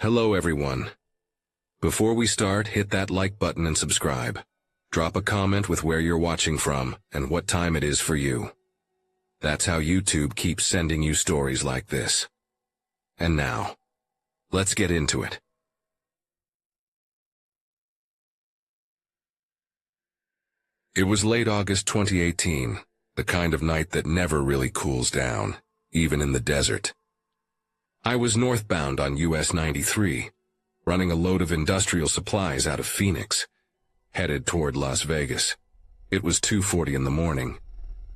Hello everyone. Before we start, hit that like button and subscribe. Drop a comment with where you're watching from and what time it is for you. That's how YouTube keeps sending you stories like this. And now, let's get into it. It was late August 2018, the kind of night that never really cools down, even in the desert. I was northbound on US 93, running a load of industrial supplies out of Phoenix, headed toward Las Vegas. It was 2:40 in the morning,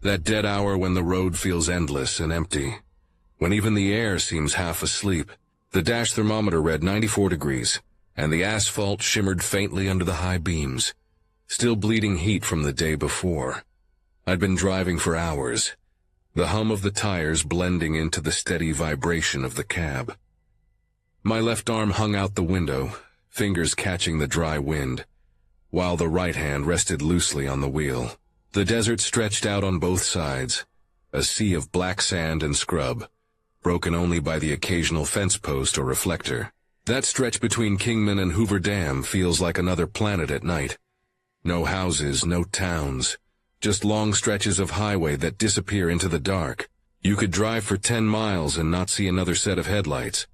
that dead hour when the road feels endless and empty, when even the air seems half asleep. The dash thermometer read 94 degrees, and the asphalt shimmered faintly under the high beams, still bleeding heat from the day before. I'd been driving for hours, the hum of the tires blending into the steady vibration of the cab. My left arm hung out the window, fingers catching the dry wind, while the right hand rested loosely on the wheel. The desert stretched out on both sides, a sea of black sand and scrub, broken only by the occasional fence post or reflector. That stretch between Kingman and Hoover Dam feels like another planet at night. No houses, no towns, just long stretches of highway that disappear into the dark. You could drive for 10 miles and not see another set of headlights.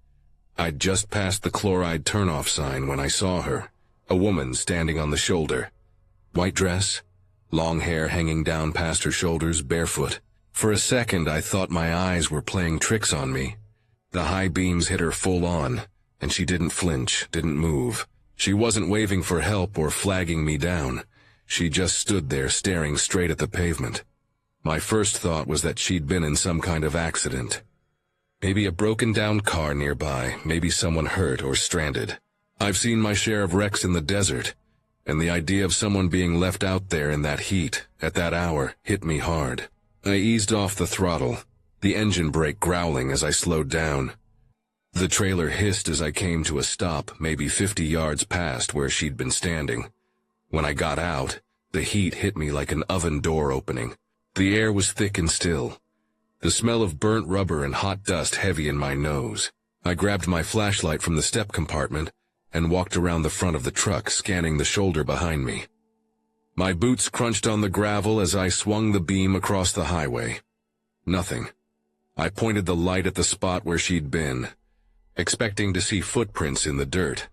I'd just passed the chloride turnoff sign when I saw her, a woman standing on the shoulder. White dress, long hair hanging down past her shoulders, barefoot. For a second I thought my eyes were playing tricks on me. The high beams hit her full on, and she didn't flinch, didn't move. She wasn't waving for help or flagging me down. She just stood there staring straight at the pavement. My first thought was that she'd been in some kind of accident. Maybe a broken-down car nearby, maybe someone hurt or stranded. I've seen my share of wrecks in the desert, and the idea of someone being left out there in that heat, at that hour, hit me hard. I eased off the throttle, the engine brake growling as I slowed down. The trailer hissed as I came to a stop, maybe 50 yards past where she'd been standing. When I got out, the heat hit me like an oven door opening. The air was thick and still, the smell of burnt rubber and hot dust heavy in my nose. I grabbed my flashlight from the step compartment and walked around the front of the truck, scanning the shoulder behind me. My boots crunched on the gravel as I swung the beam across the highway. Nothing. I pointed the light at the spot where she'd been, expecting to see footprints in the dirt.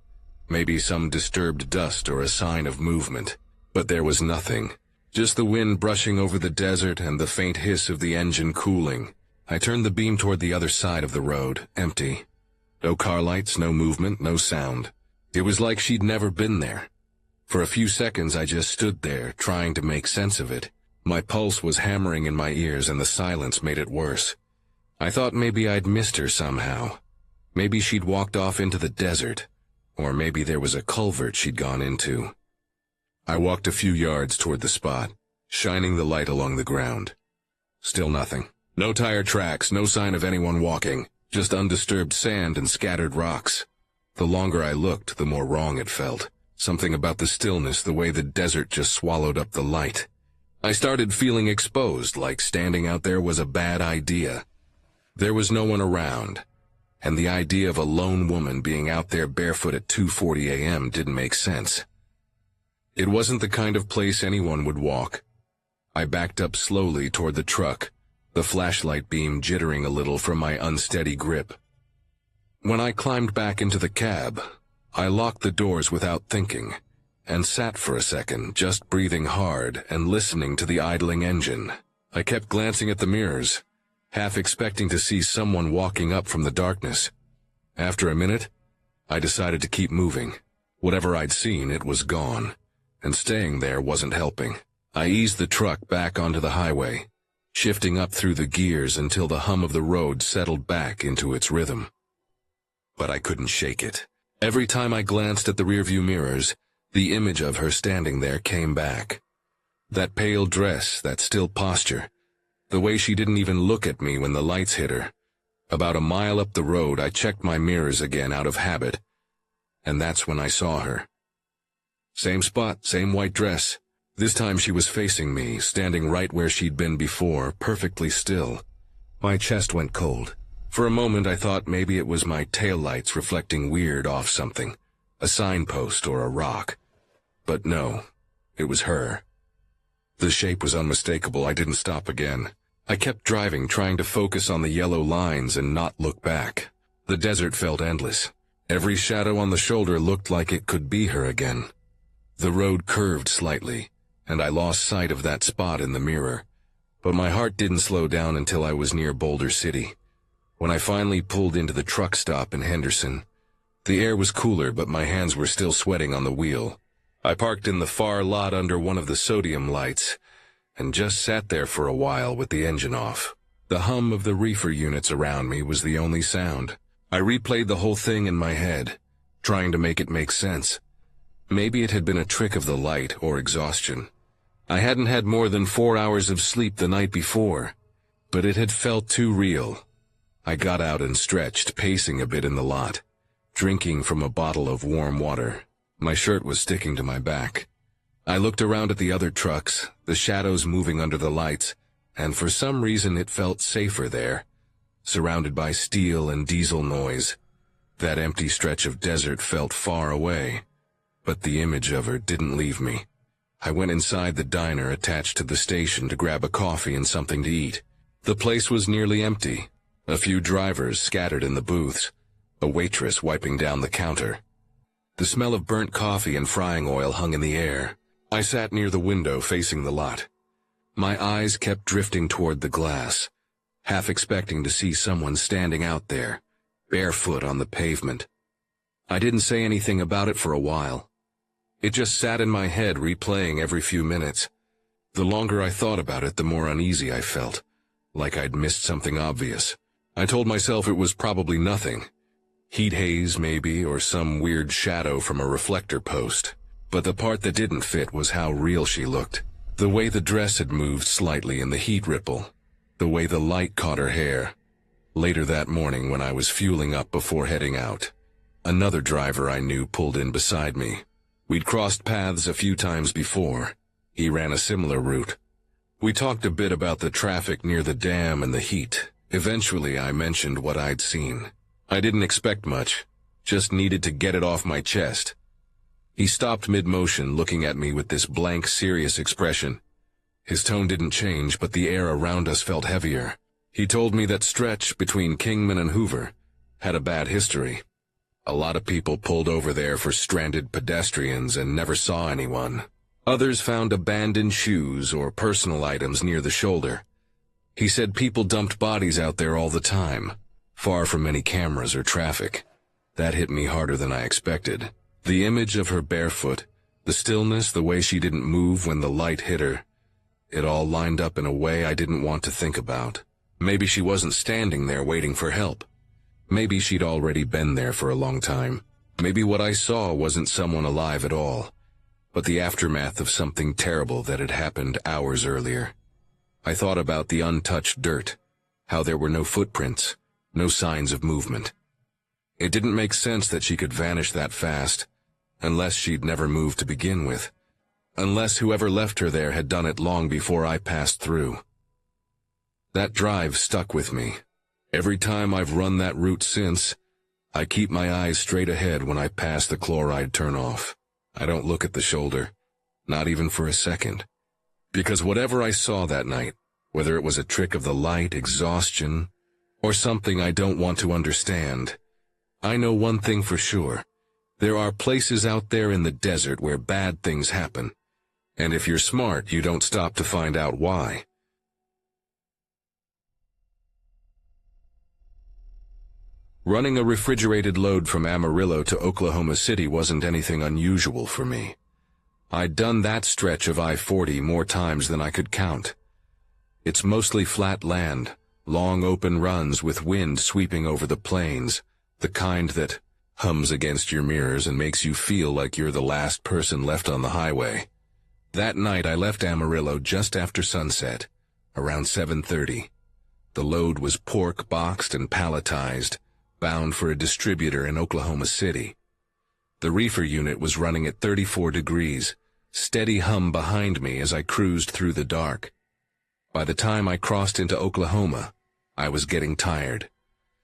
Maybe some disturbed dust or a sign of movement. But there was nothing. Just the wind brushing over the desert and the faint hiss of the engine cooling. I turned the beam toward the other side of the road, empty. No car lights, no movement, no sound. It was like she'd never been there. For a few seconds I just stood there, trying to make sense of it. My pulse was hammering in my ears and the silence made it worse. I thought maybe I'd missed her somehow. Maybe she'd walked off into the desert. Or maybe there was a culvert she'd gone into. I walked a few yards toward the spot, shining the light along the ground. Still nothing. No tire tracks, no sign of anyone walking, just undisturbed sand and scattered rocks. The longer I looked, the more wrong it felt. Something about the stillness, the way the desert just swallowed up the light. I started feeling exposed, like standing out there was a bad idea. There was no one around, and the idea of a lone woman being out there barefoot at 2:40 a.m. didn't make sense. It wasn't the kind of place anyone would walk. I backed up slowly toward the truck, the flashlight beam jittering a little from my unsteady grip. When I climbed back into the cab, I locked the doors without thinking, and sat for a second, just breathing hard and listening to the idling engine. I kept glancing at the mirrors, half expecting to see someone walking up from the darkness. After a minute, I decided to keep moving. Whatever I'd seen, it was gone, and staying there wasn't helping. I eased the truck back onto the highway, shifting up through the gears until the hum of the road settled back into its rhythm. But I couldn't shake it. Every time I glanced at the rearview mirrors, the image of her standing there came back. That pale dress, that still posture, the way she didn't even look at me when the lights hit her. About a mile up the road, I checked my mirrors again out of habit, and that's when I saw her. Same spot, same white dress. This time she was facing me, standing right where she'd been before, perfectly still. My chest went cold. For a moment I thought maybe it was my taillights reflecting weird off something, a signpost or a rock. But no, it was her. The shape was unmistakable. I didn't stop again. I kept driving, trying to focus on the yellow lines and not look back. The desert felt endless. Every shadow on the shoulder looked like it could be her again. The road curved slightly, and I lost sight of that spot in the mirror. But my heart didn't slow down until I was near Boulder City. When I finally pulled into the truck stop in Henderson, the air was cooler, but my hands were still sweating on the wheel. I parked in the far lot under one of the sodium lights, and just sat there for a while with the engine off. The hum of the reefer units around me was the only sound. I replayed the whole thing in my head, trying to make it make sense. Maybe it had been a trick of the light or exhaustion. I hadn't had more than 4 hours of sleep the night before, but it had felt too real. I got out and stretched, pacing a bit in the lot, drinking from a bottle of warm water. My shirt was sticking to my back. I looked around at the other trucks, the shadows moving under the lights, and for some reason it felt safer there, surrounded by steel and diesel noise. That empty stretch of desert felt far away, but the image of her didn't leave me. I went inside the diner attached to the station to grab a coffee and something to eat. The place was nearly empty. A few drivers scattered in the booths, a waitress wiping down the counter. The smell of burnt coffee and frying oil hung in the air. I sat near the window facing the lot. My eyes kept drifting toward the glass, half expecting to see someone standing out there, barefoot on the pavement. I didn't say anything about it for a while. It just sat in my head, replaying every few minutes. The longer I thought about it, the more uneasy I felt, like I'd missed something obvious. I told myself it was probably nothing. Heat haze, maybe, or some weird shadow from a reflector post. But the part that didn't fit was how real she looked. The way the dress had moved slightly in the heat ripple. The way the light caught her hair. Later that morning, when I was fueling up before heading out, another driver I knew pulled in beside me. We'd crossed paths a few times before. He ran a similar route. We talked a bit about the traffic near the dam and the heat. Eventually, I mentioned what I'd seen. I didn't expect much, just needed to get it off my chest. He stopped mid-motion, looking at me with this blank, serious expression. His tone didn't change, but the air around us felt heavier. He told me that stretch between Kingman and Hoover had a bad history. A lot of people pulled over there for stranded pedestrians and never saw anyone. Others found abandoned shoes or personal items near the shoulder. He said people dumped bodies out there all the time, far from any cameras or traffic. That hit me harder than I expected. The image of her barefoot, the stillness, the way she didn't move when the light hit her, it all lined up in a way I didn't want to think about. Maybe she wasn't standing there waiting for help. Maybe she'd already been there for a long time. Maybe what I saw wasn't someone alive at all, but the aftermath of something terrible that had happened hours earlier. I thought about the untouched dirt, how there were no footprints, no signs of movement. It didn't make sense that she could vanish that fast, unless she'd never moved to begin with, unless whoever left her there had done it long before I passed through. That drive stuck with me. Every time I've run that route since, I keep my eyes straight ahead when I pass the chloride turnoff. I don't look at the shoulder, not even for a second. Because whatever I saw that night, whether it was a trick of the light, exhaustion, or something I don't want to understand, I know one thing for sure. There are places out there in the desert where bad things happen, and if you're smart, you don't stop to find out why. Running a refrigerated load from Amarillo to Oklahoma City wasn't anything unusual for me. I'd done that stretch of I-40 more times than I could count. It's mostly flat land, long open runs with wind sweeping over the plains, the kind that hums against your mirrors and makes you feel like you're the last person left on the highway. That night I left Amarillo just after sunset, around 7:30. The load was pork boxed and palletized, bound for a distributor in Oklahoma City. The reefer unit was running at 34 degrees, steady hum behind me as I cruised through the dark. By the time I crossed into Oklahoma, I was getting tired.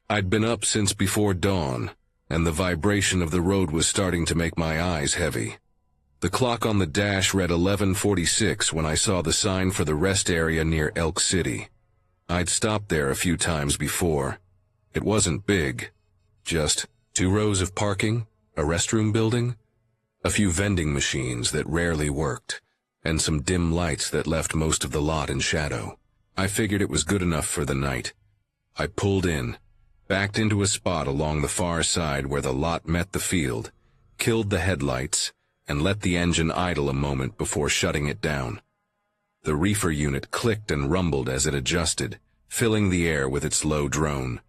I'd been up since before dawn, and the vibration of the road was starting to make my eyes heavy. The clock on the dash read 11:46 when I saw the sign for the rest area near Elk City. I'd stopped there a few times before. It wasn't big. Just 2 rows of parking, a restroom building, a few vending machines that rarely worked, and some dim lights that left most of the lot in shadow. I figured it was good enough for the night. I pulled in, backed into a spot along the far side where the lot met the field, killed the headlights, and let the engine idle a moment before shutting it down. The reefer unit clicked and rumbled as it adjusted, filling the air with its low drone.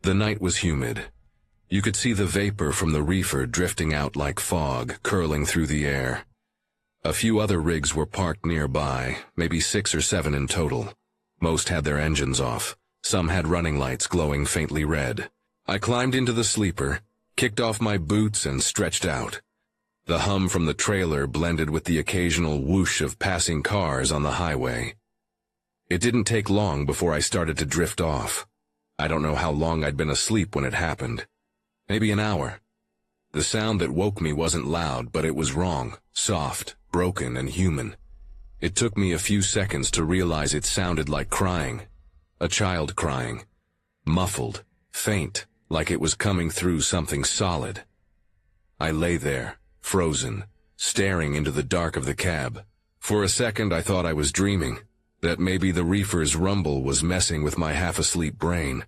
The night was humid. You could see the vapor from the reefer drifting out like fog, curling through the air. A few other rigs were parked nearby, maybe 6 or 7 in total. Most had their engines off. Some had running lights glowing faintly red. I climbed into the sleeper, kicked off my boots, and stretched out. The hum from the trailer blended with the occasional whoosh of passing cars on the highway. It didn't take long before I started to drift off. I don't know how long I'd been asleep when it happened. Maybe an hour. The sound that woke me wasn't loud, but it was wrong, soft, broken, and human. It took me a few seconds to realize it sounded like crying. A child crying. Muffled, faint, like it was coming through something solid. I lay there, frozen, staring into the dark of the cab. For a second I thought I was dreaming, that maybe the reefer's rumble was messing with my half-asleep brain.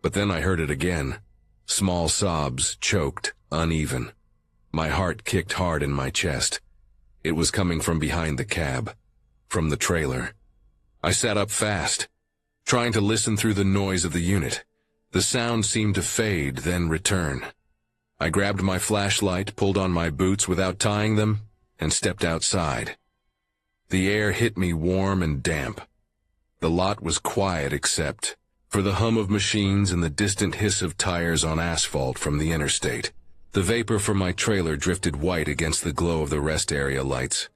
But then I heard it again. Small sobs, choked, uneven. My heart kicked hard in my chest. It was coming from behind the cab, from the trailer. I sat up fast, trying to listen through the noise of the unit. The sound seemed to fade, then return. I grabbed my flashlight, pulled on my boots without tying them, and stepped outside. The air hit me warm and damp. The lot was quiet except for the hum of machines and the distant hiss of tires on asphalt from the interstate. The vapor from my trailer drifted white against the glow of the rest area lights.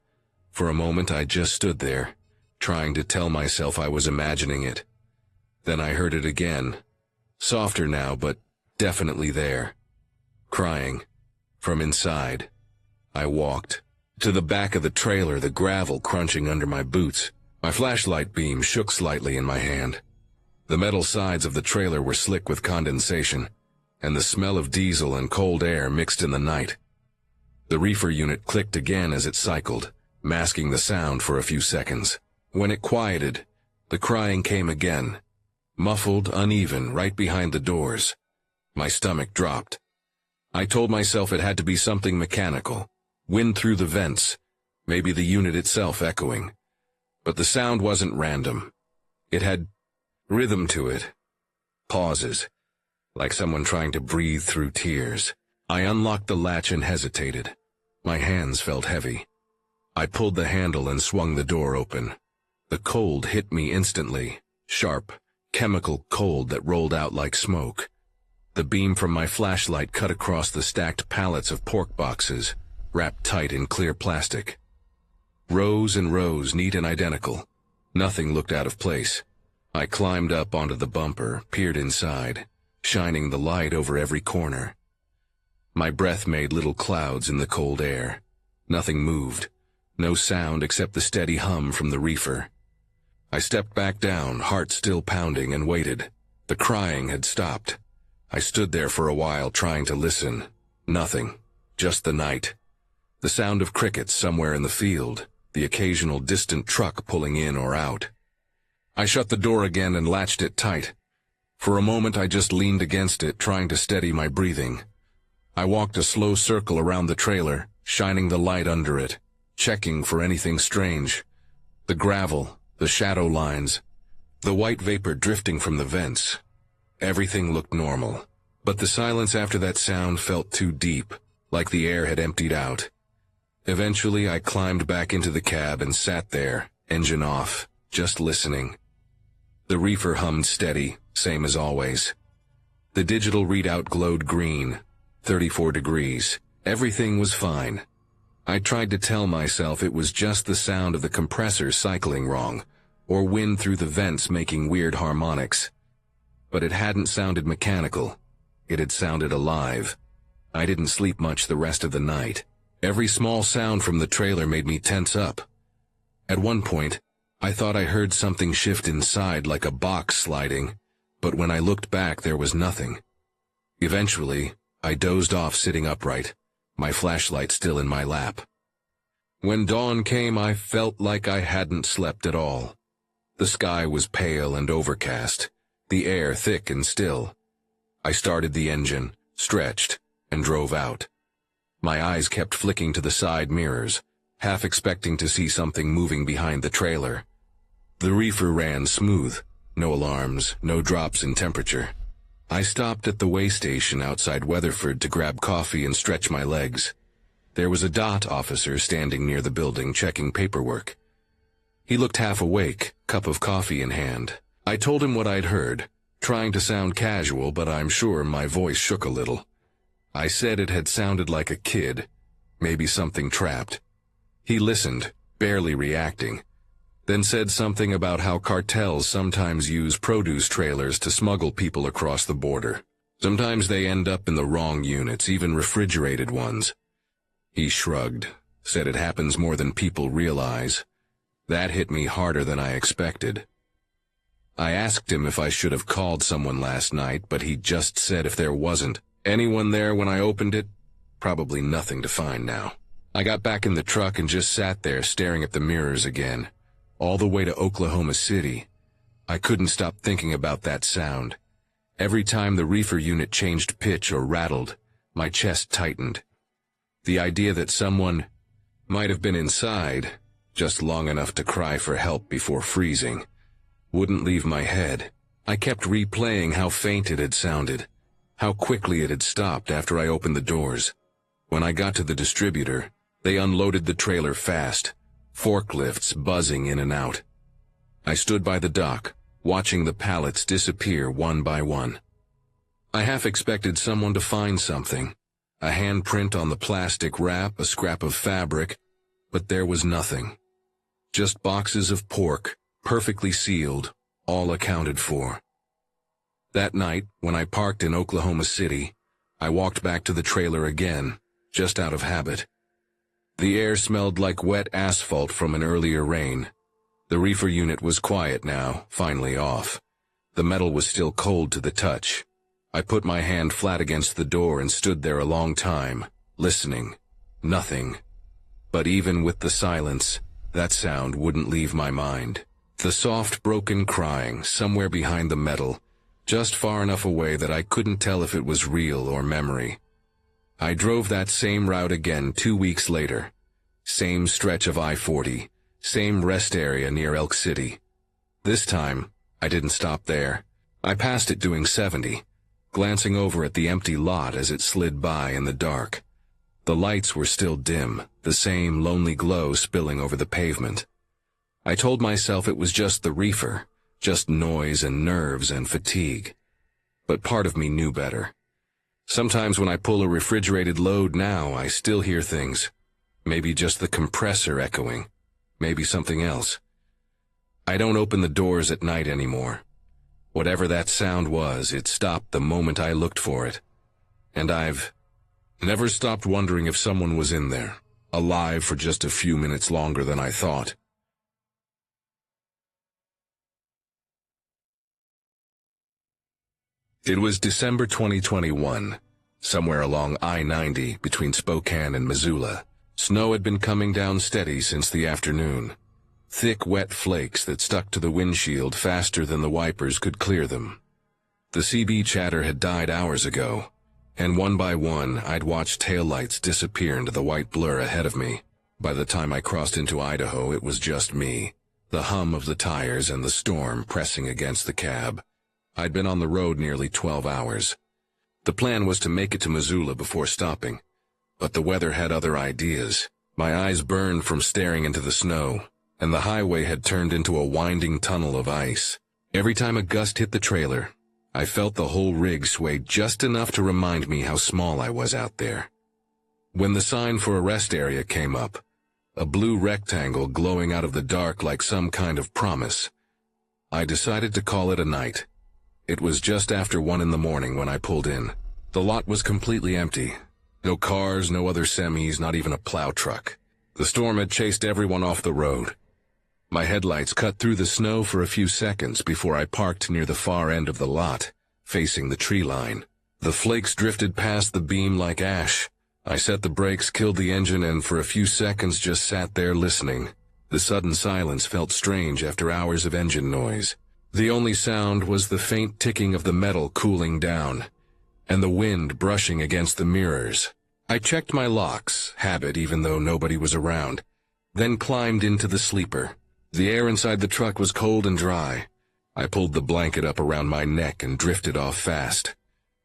For a moment I just stood there, trying to tell myself I was imagining it. Then I heard it again, softer now, but definitely there. Crying. From inside. I walked. To the back of the trailer, the gravel crunching under my boots. My flashlight beam shook slightly in my hand. The metal sides of the trailer were slick with condensation, and the smell of diesel and cold air mixed in the night. The reefer unit clicked again as it cycled, masking the sound for a few seconds. When it quieted, the crying came again. Muffled, uneven, right behind the doors. My stomach dropped. I told myself it had to be something mechanical. Wind through the vents, maybe the unit itself echoing. But the sound wasn't random. It had rhythm to it. Pauses, like someone trying to breathe through tears. I unlocked the latch and hesitated. My hands felt heavy. I pulled the handle and swung the door open. The cold hit me instantly, sharp, chemical cold that rolled out like smoke. The beam from my flashlight cut across the stacked pallets of pork boxes, wrapped tight in clear plastic. Rows and rows, neat and identical. Nothing looked out of place. I climbed up onto the bumper, peered inside, shining the light over every corner. My breath made little clouds in the cold air. Nothing moved. No sound except the steady hum from the reefer. I stepped back down, heart still pounding, and waited. The crying had stopped. I stood there for a while trying to listen. Nothing. Just the night. The sound of crickets somewhere in the field, the occasional distant truck pulling in or out. I shut the door again and latched it tight. For a moment I just leaned against it, trying to steady my breathing. I walked a slow circle around the trailer, shining the light under it, checking for anything strange. The gravel, the shadow lines, the white vapor drifting from the vents. Everything looked normal, but the silence after that sound felt too deep, like the air had emptied out. Eventually I climbed back into the cab and sat there, engine off, just listening. The reefer hummed steady, same as always. The digital readout glowed green, 34 degrees. Everything was fine. I tried to tell myself it was just the sound of the compressor cycling wrong, or wind through the vents making weird harmonics. but it hadn't sounded mechanical. It had sounded alive. I didn't sleep much the rest of the night. Every small sound from the trailer made me tense up. At one point, I thought I heard something shift inside like a box sliding, but when I looked back there was nothing. Eventually, I dozed off sitting upright, my flashlight still in my lap. When dawn came, I felt like I hadn't slept at all. The sky was pale and overcast, the air thick and still. I started the engine, stretched, and drove out. My eyes kept flicking to the side mirrors, half expecting to see something moving behind the trailer. The reefer ran smooth, no alarms, no drops in temperature. I stopped at the weigh station outside Weatherford to grab coffee and stretch my legs. There was a DOT officer standing near the building checking paperwork. He looked half awake, cup of coffee in hand. I told him what I'd heard, trying to sound casual, but I'm sure my voice shook a little. I said it had sounded like a kid, maybe something trapped. He listened, barely reacting, then said something about how cartels sometimes use produce trailers to smuggle people across the border. Sometimes they end up in the wrong units, even refrigerated ones. He shrugged, said it happens more than people realize. That hit me harder than I expected. I asked him if I should have called someone last night, but he just said if there wasn't anyone there when I opened it, probably nothing to find now. I got back in the truck and just sat there staring at the mirrors again, all the way to Oklahoma City. I couldn't stop thinking about that sound. Every time the reefer unit changed pitch or rattled, my chest tightened. The idea that someone might have been inside, just long enough to cry for help before freezing, wouldn't leave my head. I kept replaying how faint it had sounded, how quickly it had stopped after I opened the doors. When I got to the distributor, they unloaded the trailer fast, forklifts buzzing in and out. I stood by the dock, watching the pallets disappear one by one. I half expected someone to find something, a handprint on the plastic wrap, a scrap of fabric, but there was nothing. Just boxes of pork, perfectly sealed, all accounted for. That night, when I parked in Oklahoma City, I walked back to the trailer again, just out of habit. The air smelled like wet asphalt from an earlier rain. The reefer unit was quiet now, finally off. The metal was still cold to the touch. I put my hand flat against the door and stood there a long time, listening. Nothing. But even with the silence, that sound wouldn't leave my mind. The soft, broken crying somewhere behind the metal, just far enough away that I couldn't tell if it was real or memory. I drove that same route again 2 weeks later. Same stretch of I-40, same rest area near Elk City. This time, I didn't stop there. I passed it doing 70, glancing over at the empty lot as it slid by in the dark. The lights were still dim, the same lonely glow spilling over the pavement. I told myself it was just the reefer, just noise and nerves and fatigue. But part of me knew better. Sometimes when I pull a refrigerated load now, I still hear things. Maybe just the compressor echoing. Maybe something else. I don't open the doors at night anymore. Whatever that sound was, it stopped the moment I looked for it. And I've never stopped wondering if someone was in there, alive for just a few minutes longer than I thought. It was December 2021, somewhere along I-90 between Spokane and Missoula. Snow had been coming down steady since the afternoon. Thick, wet flakes that stuck to the windshield faster than the wipers could clear them. The CB chatter had died hours ago, and one by one I'd watched taillights disappear into the white blur ahead of me. By the time I crossed into Idaho, it was just me, the hum of the tires and the storm pressing against the cab. I'd been on the road nearly 12 hours. The plan was to make it to Missoula before stopping, but the weather had other ideas. My eyes burned from staring into the snow, and the highway had turned into a winding tunnel of ice. Every time a gust hit the trailer, I felt the whole rig sway just enough to remind me how small I was out there. When the sign for a rest area came up, a blue rectangle glowing out of the dark like some kind of promise, I decided to call it a night. It was just after 1 in the morning when I pulled in. The lot was completely empty. No cars, no other semis, not even a plow truck. The storm had chased everyone off the road. My headlights cut through the snow for a few seconds before I parked near the far end of the lot, facing the tree line. The flakes drifted past the beam like ash. I set the brakes, killed the engine, and for a few seconds just sat there listening. The sudden silence felt strange after hours of engine noise. The only sound was the faint ticking of the metal cooling down, and the wind brushing against the mirrors. I checked my locks, habit even though nobody was around, then climbed into the sleeper. The air inside the truck was cold and dry. I pulled the blanket up around my neck and drifted off fast,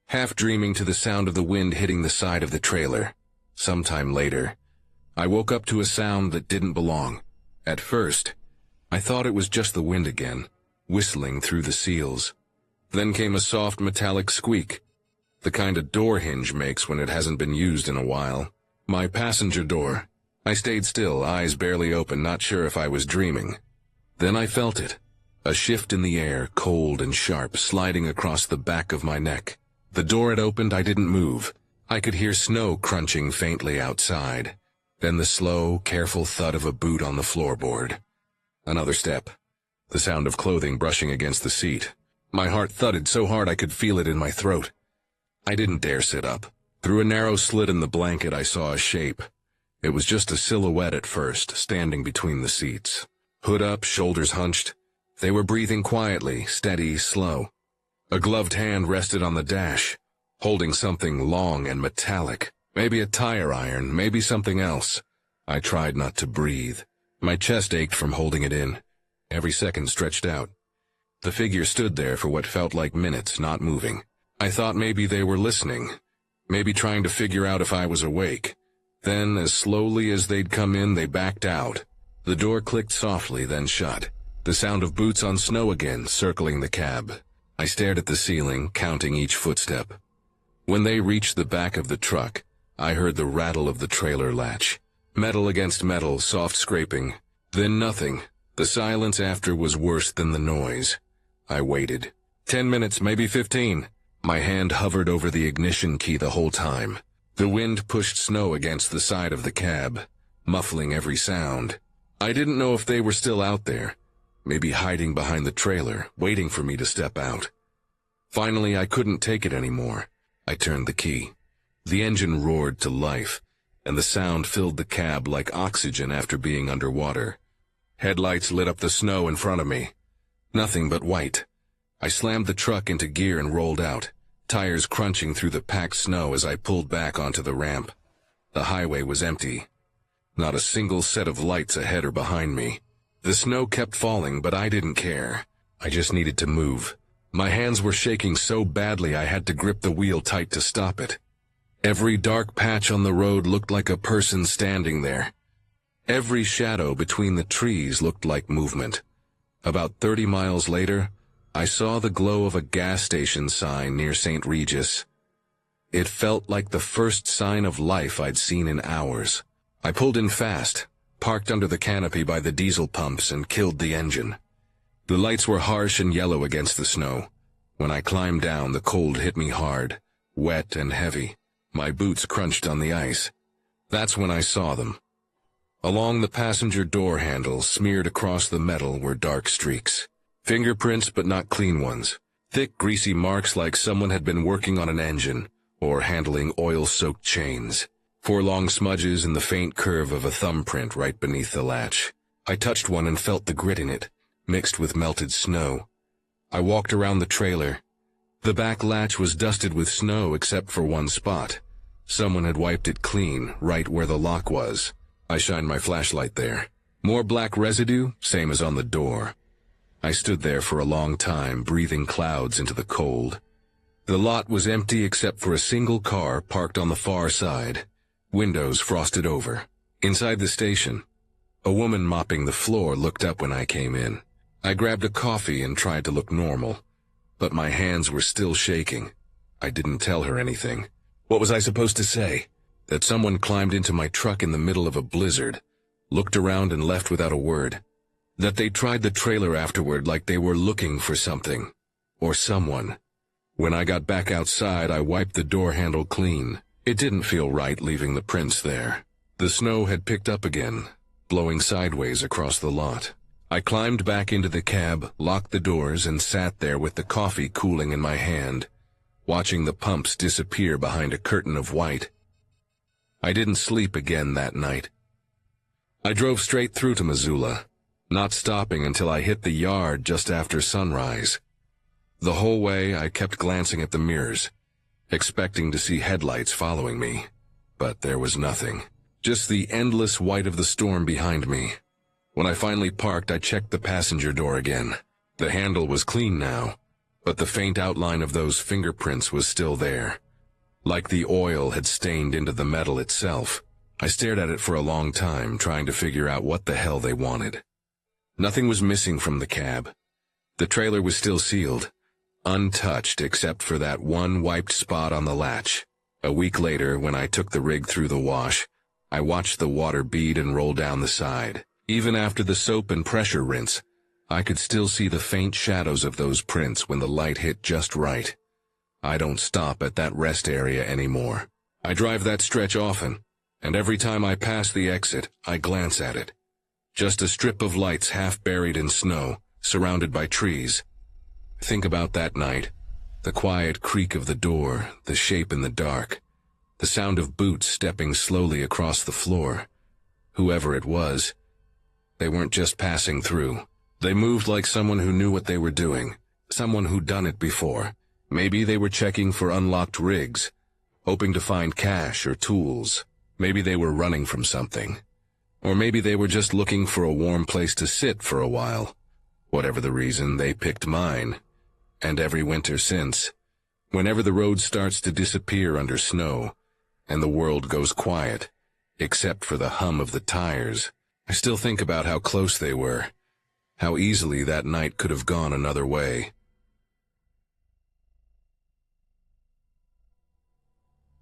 half dreaming to the sound of the wind hitting the side of the trailer. Sometime later, I woke up to a sound that didn't belong. At first, I thought it was just the wind again, whistling through the seals. Then came a soft metallic squeak, the kind a door hinge makes when it hasn't been used in a while. My passenger door. I stayed still, eyes barely open, not sure if I was dreaming. Then I felt it. A shift in the air, cold and sharp, sliding across the back of my neck. The door had opened, I didn't move. I could hear snow crunching faintly outside. Then the slow, careful thud of a boot on the floorboard. Another step. The sound of clothing brushing against the seat. My heart thudded so hard I could feel it in my throat. I didn't dare sit up. Through a narrow slit in the blanket I saw a shape. It was just a silhouette at first, standing between the seats. Hood up, shoulders hunched. They were breathing quietly, steady, slow. A gloved hand rested on the dash, holding something long and metallic. Maybe a tire iron, maybe something else. I tried not to breathe. My chest ached from holding it in. Every second stretched out. The figure stood there for what felt like minutes, not moving. I thought maybe they were listening, maybe trying to figure out if I was awake. Then, as slowly as they'd come in, they backed out. The door clicked softly, then shut. The sound of boots on snow again, circling the cab. I stared at the ceiling, counting each footstep. When they reached the back of the truck, I heard the rattle of the trailer latch. Metal against metal, soft scraping. Then nothing. The silence after was worse than the noise. I waited. 10 minutes, maybe 15. My hand hovered over the ignition key the whole time. The wind pushed snow against the side of the cab, muffling every sound. I didn't know if they were still out there, maybe hiding behind the trailer, waiting for me to step out. Finally, I couldn't take it anymore. I turned the key. The engine roared to life, and the sound filled the cab like oxygen after being underwater. Headlights lit up the snow in front of me. Nothing but white. I slammed the truck into gear and rolled out, tires crunching through the packed snow as I pulled back onto the ramp. The highway was empty. Not a single set of lights ahead or behind me. The snow kept falling, but I didn't care. I just needed to move. My hands were shaking so badly I had to grip the wheel tight to stop it. Every dark patch on the road looked like a person standing there. Every shadow between the trees looked like movement. About 30 miles later, I saw the glow of a gas station sign near St. Regis. It felt like the first sign of life I'd seen in hours. I pulled in fast, parked under the canopy by the diesel pumps, and killed the engine. The lights were harsh and yellow against the snow. When I climbed down, the cold hit me hard, wet and heavy. My boots crunched on the ice. That's when I saw them. Along the passenger door handle, smeared across the metal, were dark streaks. Fingerprints, but not clean ones. Thick, greasy marks like someone had been working on an engine, or handling oil-soaked chains. 4 long smudges and the faint curve of a thumbprint right beneath the latch. I touched one and felt the grit in it, mixed with melted snow. I walked around the trailer. The back latch was dusted with snow except for one spot. Someone had wiped it clean, right where the lock was. I shined my flashlight there. More black residue, same as on the door. I stood there for a long time, breathing clouds into the cold. The lot was empty except for a single car parked on the far side, windows frosted over. Inside the station, a woman mopping the floor looked up when I came in. I grabbed a coffee and tried to look normal, but my hands were still shaking. I didn't tell her anything. What was I supposed to say? That someone climbed into my truck in the middle of a blizzard, looked around and left without a word. That they tried the trailer afterward like they were looking for something. or someone. When I got back outside, I wiped the door handle clean. It didn't feel right leaving the prints there. The snow had picked up again, blowing sideways across the lot. I climbed back into the cab, locked the doors, and sat there with the coffee cooling in my hand, watching the pumps disappear behind a curtain of white. I didn't sleep again that night. I drove straight through to Missoula, not stopping until I hit the yard just after sunrise. The whole way I kept glancing at the mirrors, expecting to see headlights following me, but there was nothing. Just the endless white of the storm behind me. When I finally parked, I checked the passenger door again. The handle was clean now, but the faint outline of those fingerprints was still there. Like the oil had stained into the metal itself. I stared at it for a long time, trying to figure out what the hell they wanted. Nothing was missing from the cab. The trailer was still sealed, untouched except for that one wiped spot on the latch. A week later, when I took the rig through the wash, I watched the water bead and roll down the side. Even after the soap and pressure rinse, I could still see the faint shadows of those prints when the light hit just right. I don't stop at that rest area anymore. I drive that stretch often, and every time I pass the exit, I glance at it. Just a strip of lights half buried in snow, surrounded by trees. Think about that night. The quiet creak of the door, the shape in the dark, the sound of boots stepping slowly across the floor. Whoever it was, they weren't just passing through. They moved like someone who knew what they were doing, someone who'd done it before. Maybe they were checking for unlocked rigs, hoping to find cash or tools. Maybe they were running from something. Or maybe they were just looking for a warm place to sit for a while. Whatever the reason, they picked mine. And every winter since. Whenever the road starts to disappear under snow, and the world goes quiet, except for the hum of the tires, I still think about how close they were, how easily that night could have gone another way.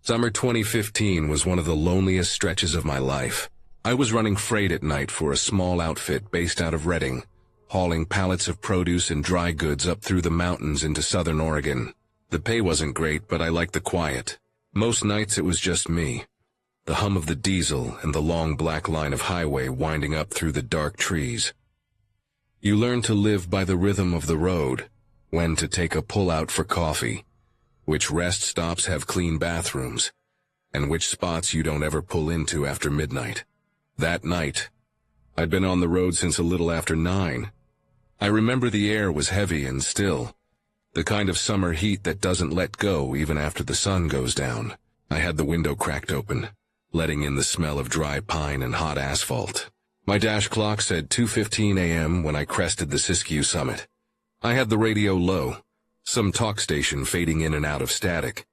Summer 2015 was one of the loneliest stretches of my life. I was running freight at night for a small outfit based out of Redding, hauling pallets of produce and dry goods up through the mountains into southern Oregon. The pay wasn't great, but I liked the quiet. Most nights it was just me. The hum of the diesel and the long black line of highway winding up through the dark trees. You learn to live by the rhythm of the road, when to take a pull-out for coffee, which rest stops have clean bathrooms, and which spots you don't ever pull into after midnight. That night, I'd been on the road since a little after 9. I remember the air was heavy and still, the kind of summer heat that doesn't let go even after the sun goes down. I had the window cracked open, letting in the smell of dry pine and hot asphalt. My dash clock said 2:15 a.m. when I crested the Siskiyou summit. I had the radio low, some talk station fading in and out of static.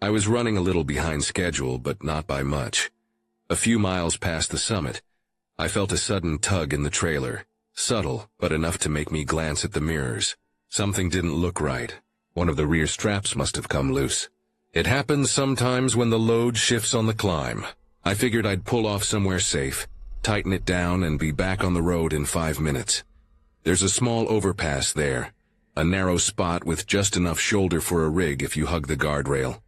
I was running a little behind schedule, but not by much. A few miles past the summit, I felt a sudden tug in the trailer, subtle, but enough to make me glance at the mirrors. Something didn't look right. One of the rear straps must have come loose. It happens sometimes when the load shifts on the climb. I figured I'd pull off somewhere safe, tighten it down, and be back on the road in 5 minutes. There's a small overpass there, a narrow spot with just enough shoulder for a rig if you hug the guardrail.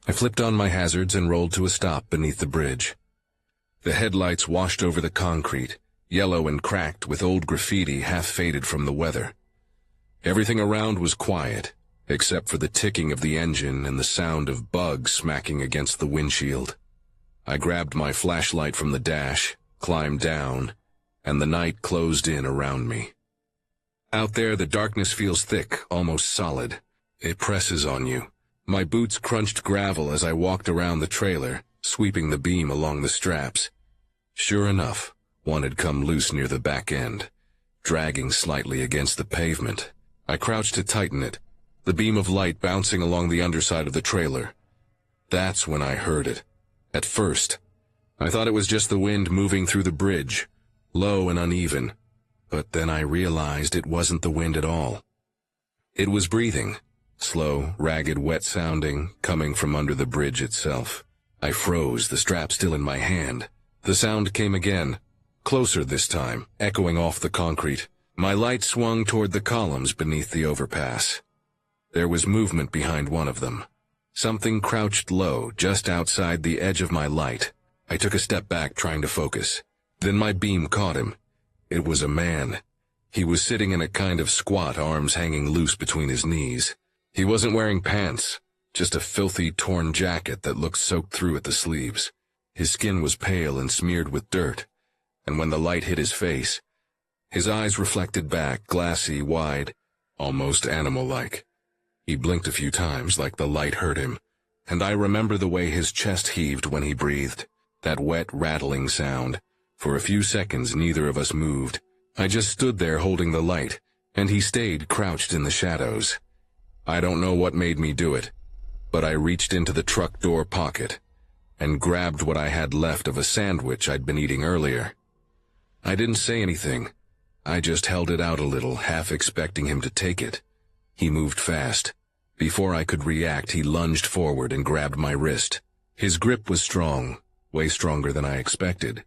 I flipped on my hazards and rolled to a stop beneath the bridge. The headlights washed over the concrete, yellow and cracked with old graffiti half faded from the weather. Everything around was quiet, except for the ticking of the engine and the sound of bugs smacking against the windshield. I grabbed my flashlight from the dash, climbed down, and the night closed in around me. Out there, the darkness feels thick, almost solid. It presses on you. My boots crunched gravel as I walked around the trailer, sweeping the beam along the straps. Sure enough, one had come loose near the back end, dragging slightly against the pavement. I crouched to tighten it, the beam of light bouncing along the underside of the trailer. That's when I heard it. At first, I thought it was just the wind moving through the bridge, low and uneven, but then I realized it wasn't the wind at all. It was breathing, slow, ragged, wet-sounding, coming from under the bridge itself. I froze, the strap still in my hand. The sound came again, closer this time, echoing off the concrete. My light swung toward the columns beneath the overpass. There was movement behind one of them. Something crouched low, just outside the edge of my light. I took a step back, trying to focus. Then my beam caught him. It was a man. He was sitting in a kind of squat, arms hanging loose between his knees. He wasn't wearing pants, just a filthy, torn jacket that looked soaked through at the sleeves. His skin was pale and smeared with dirt, and when the light hit his face, his eyes reflected back, glassy, wide, almost animal-like. He blinked a few times like the light hurt him, and I remember the way his chest heaved when he breathed, that wet, rattling sound. For a few seconds, neither of us moved. I just stood there holding the light, and he stayed crouched in the shadows. I don't know what made me do it, but I reached into the truck door pocket and grabbed what I had left of a sandwich I'd been eating earlier. I didn't say anything. I just held it out a little, half expecting him to take it. He moved fast. Before I could react, he lunged forward and grabbed my wrist. His grip was strong, way stronger than I expected,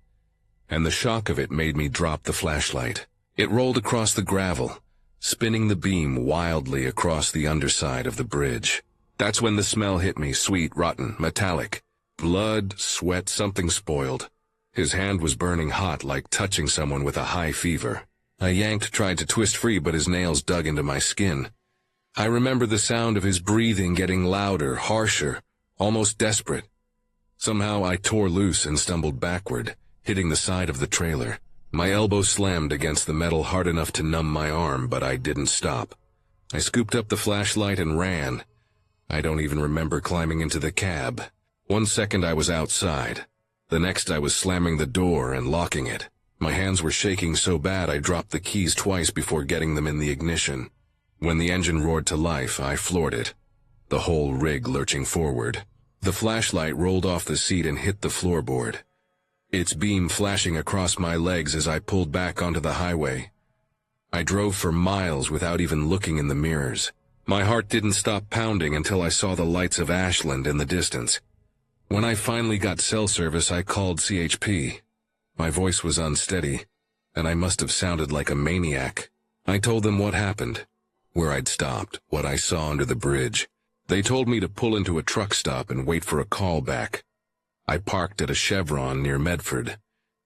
and the shock of it made me drop the flashlight. It rolled across the gravel, spinning the beam wildly across the underside of the bridge. That's when the smell hit me, sweet, rotten, metallic. Blood, sweat, something spoiled. His hand was burning hot, like touching someone with a high fever. I yanked, tried to twist free, but his nails dug into my skin. I remember the sound of his breathing getting louder, harsher, almost desperate. Somehow I tore loose and stumbled backward, hitting the side of the trailer. My elbow slammed against the metal hard enough to numb my arm, but I didn't stop. I scooped up the flashlight and ran. I don't even remember climbing into the cab. 1 second I was outside. The next I was slamming the door and locking it. My hands were shaking so bad I dropped the keys twice before getting them in the ignition. When the engine roared to life, I floored it, the whole rig lurching forward. The flashlight rolled off the seat and hit the floorboard, its beam flashing across my legs as I pulled back onto the highway. I drove for miles without even looking in the mirrors. My heart didn't stop pounding until I saw the lights of Ashland in the distance. When I finally got cell service, I called CHP. My voice was unsteady, and I must have sounded like a maniac. I told them what happened, where I'd stopped, what I saw under the bridge. They told me to pull into a truck stop and wait for a call back. I parked at a Chevron near Medford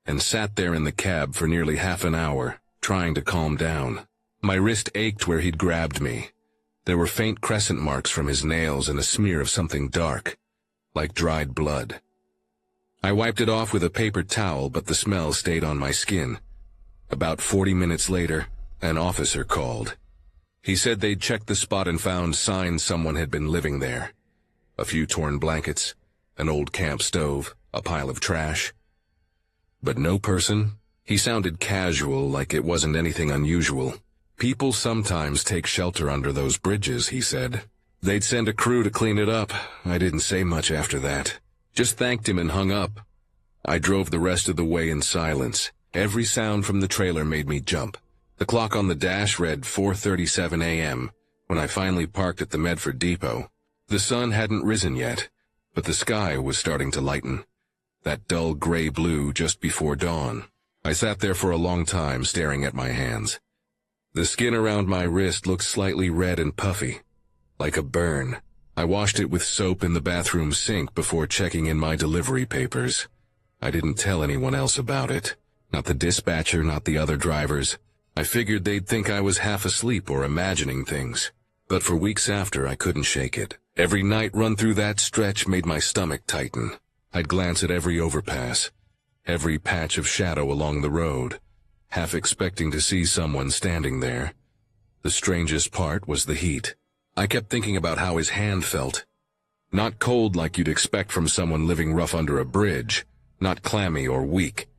and sat there in the cab for nearly half an hour, trying to calm down. My wrist ached where he'd grabbed me. There were faint crescent marks from his nails and a smear of something dark, like dried blood. I wiped it off with a paper towel, but the smell stayed on my skin. About 40 minutes later, an officer called. He said they'd checked the spot and found signs someone had been living there. A few torn blankets, an old camp stove, a pile of trash. But no person. He sounded casual, like it wasn't anything unusual. People sometimes take shelter under those bridges, he said. They'd send a crew to clean it up. I didn't say much after that. Just thanked him and hung up. I drove the rest of the way in silence. Every sound from the trailer made me jump. The clock on the dash read 4:37 a.m. when I finally parked at the Medford depot. The sun hadn't risen yet, but the sky was starting to lighten, that dull gray blue just before dawn. I sat there for a long time, staring at my hands. The skin around my wrist looked slightly red and puffy, like a burn. I washed it with soap in the bathroom sink before checking in my delivery papers. I didn't tell anyone else about it. Not the dispatcher, not the other drivers. I figured they'd think I was half asleep or imagining things. But for weeks after, I couldn't shake it. Every night run through that stretch made my stomach tighten. I'd glance at every overpass, every patch of shadow along the road, half expecting to see someone standing there. The strangest part was the heat. I kept thinking about how his hand felt. Not cold like you'd expect from someone living rough under a bridge, not clammy or weak.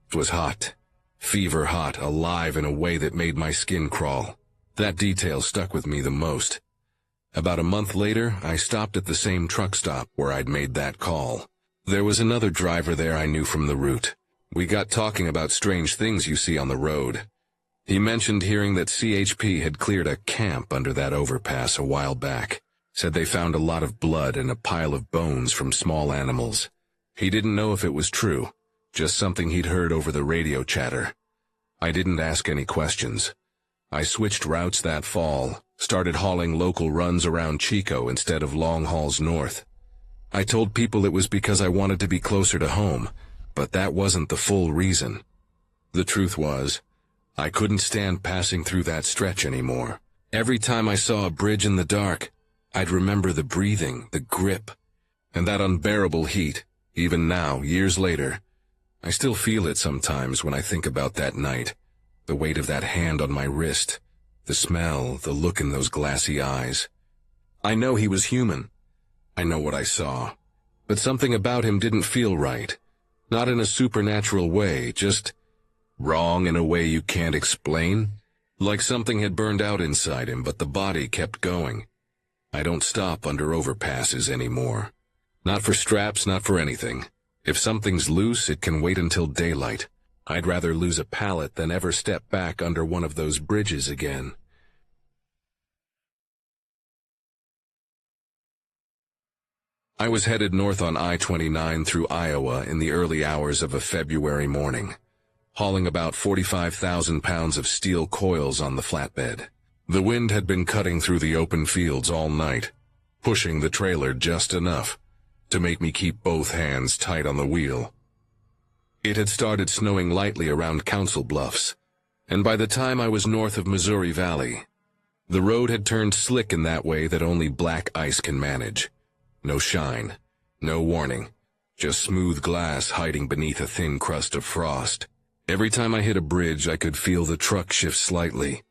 It was hot, fever hot, alive in a way that made my skin crawl. That detail stuck with me the most. About a month later, I stopped at the same truck stop where I'd made that call. There was another driver there I knew from the route. We got talking about strange things you see on the road. He mentioned hearing that CHP had cleared a camp under that overpass a while back. Said they found a lot of blood and a pile of bones from small animals. He didn't know if it was true, just something he'd heard over the radio chatter. I didn't ask any questions. I switched routes that fall, Started hauling local runs around Chico instead of long hauls north. I told people it was because I wanted to be closer to home, but that wasn't the full reason. The truth was, I couldn't stand passing through that stretch anymore. Every time I saw a bridge in the dark, I'd remember the breathing, the grip, and that unbearable heat. Even now, years later, I still feel it sometimes when I think about that night. The weight of that hand on my wrist, the smell, the look in those glassy eyes. I know he was human. I know what I saw. But something about him didn't feel right. Not in a supernatural way, just wrong in a way you can't explain. Like something had burned out inside him, but the body kept going. I don't stop under overpasses anymore. Not for straps, not for anything. If something's loose, it can wait until daylight. I'd rather lose a pallet than ever step back under one of those bridges again. I was headed north on I-29 through Iowa in the early hours of a February morning, hauling about 45,000 pounds of steel coils on the flatbed. The wind had been cutting through the open fields all night, pushing the trailer just enough to make me keep both hands tight on the wheel. It had started snowing lightly around Council Bluffs, and by the time I was north of Missouri Valley, the road had turned slick in that way that only black ice can manage. No shine, no warning, just smooth glass hiding beneath a thin crust of frost. Every time I hit a bridge, I could feel the truck shift slightly,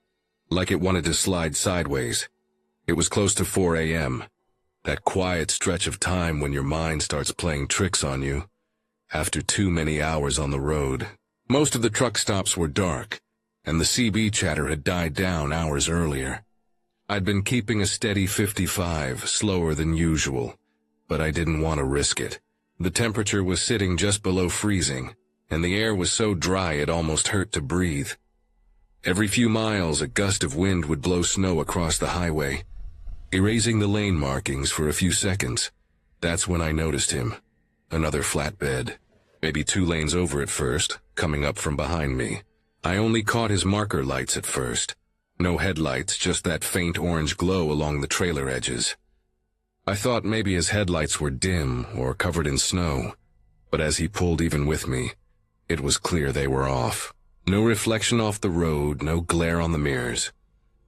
like it wanted to slide sideways. It was close to 4 a.m., that quiet stretch of time when your mind starts playing tricks on you. After too many hours on the road, most of the truck stops were dark, and the CB chatter had died down hours earlier. I'd been keeping a steady 55, slower than usual, but I didn't want to risk it. The temperature was sitting just below freezing, and the air was so dry it almost hurt to breathe. Every few miles, a gust of wind would blow snow across the highway, erasing the lane markings for a few seconds. That's when I noticed him. Another flatbed, maybe 2 lanes over at first, coming up from behind me. I only caught his marker lights at first. No headlights, just that faint orange glow along the trailer edges. I thought maybe his headlights were dim or covered in snow, but as he pulled even with me, it was clear they were off. No reflection off the road, no glare on the mirrors.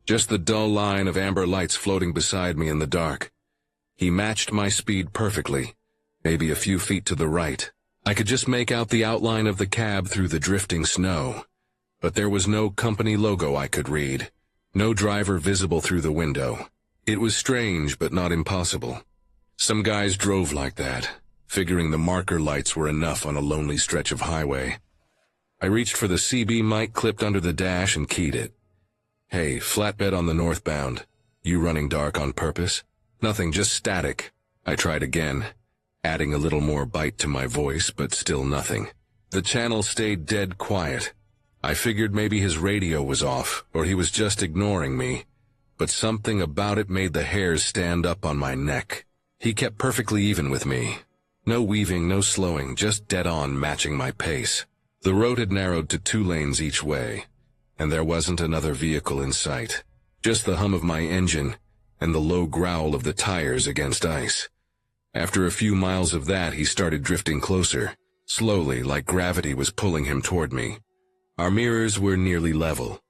Just the dull line of amber lights floating beside me in the dark. He matched my speed perfectly, maybe a few feet to the right. I could just make out the outline of the cab through the drifting snow, but there was no company logo I could read. No driver visible through the window. It was strange, but not impossible. Some guys drove like that, figuring the marker lights were enough on a lonely stretch of highway. I reached for the CB mic clipped under the dash and keyed it. Hey, flatbed on the northbound. You running dark on purpose? Nothing, just static. I tried again, adding a little more bite to my voice, but still nothing. The channel stayed dead quiet. I figured maybe his radio was off, or he was just ignoring me, but something about it made the hairs stand up on my neck. He kept perfectly even with me. No weaving, no slowing, just dead on matching my pace. The road had narrowed to 2 lanes each way, and there wasn't another vehicle in sight. Just the hum of my engine and the low growl of the tires against ice. After a few miles of that, he started drifting closer, slowly, like gravity was pulling him toward me. Our mirrors were nearly level,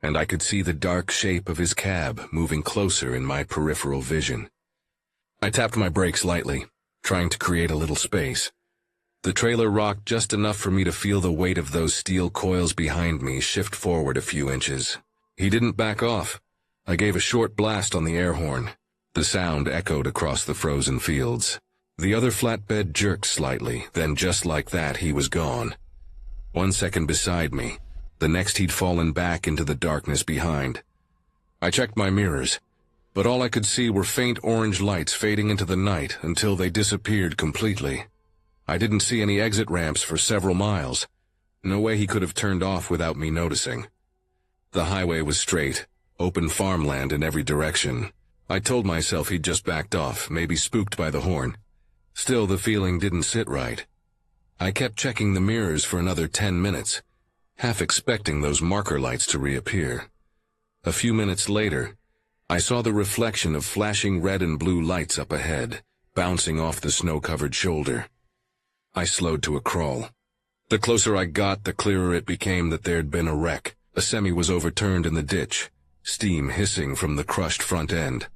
and I could see the dark shape of his cab moving closer in my peripheral vision. I tapped my brakes lightly, trying to create a little space. The trailer rocked just enough for me to feel the weight of those steel coils behind me shift forward a few inches. He didn't back off. I gave a short blast on the air horn. The sound echoed across the frozen fields. The other flatbed jerked slightly, then just like that, he was gone. 1 second beside me, the next he'd fallen back into the darkness behind. I checked my mirrors, but all I could see were faint orange lights fading into the night until they disappeared completely. I didn't see any exit ramps for several miles. No way he could have turned off without me noticing. The highway was straight, open farmland in every direction. I told myself he'd just backed off, maybe spooked by the horn. Still, the feeling didn't sit right. I kept checking the mirrors for another 10 minutes, half expecting those marker lights to reappear. A few minutes later, I saw the reflection of flashing red and blue lights up ahead, bouncing off the snow-covered shoulder. I slowed to a crawl. The closer I got, the clearer it became that there'd been a wreck. A semi was overturned in the ditch, steam hissing from the crushed front end.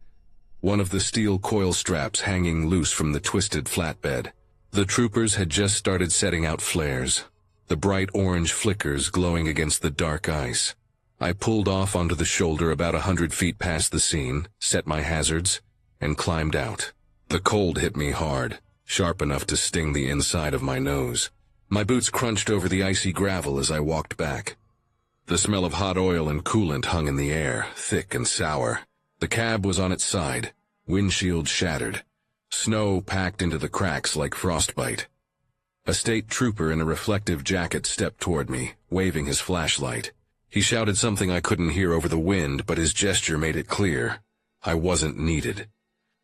One of the steel coil straps hanging loose from the twisted flatbed. The troopers had just started setting out flares, the bright orange flickers glowing against the dark ice. I pulled off onto the shoulder about 100 feet past the scene, set my hazards, and climbed out. The cold hit me hard, sharp enough to sting the inside of my nose. My boots crunched over the icy gravel as I walked back. The smell of hot oil and coolant hung in the air, thick and sour. The cab was on its side, windshield shattered. Snow packed into the cracks like frostbite. A state trooper in a reflective jacket stepped toward me, waving his flashlight. He shouted something I couldn't hear over the wind, but his gesture made it clear. I wasn't needed.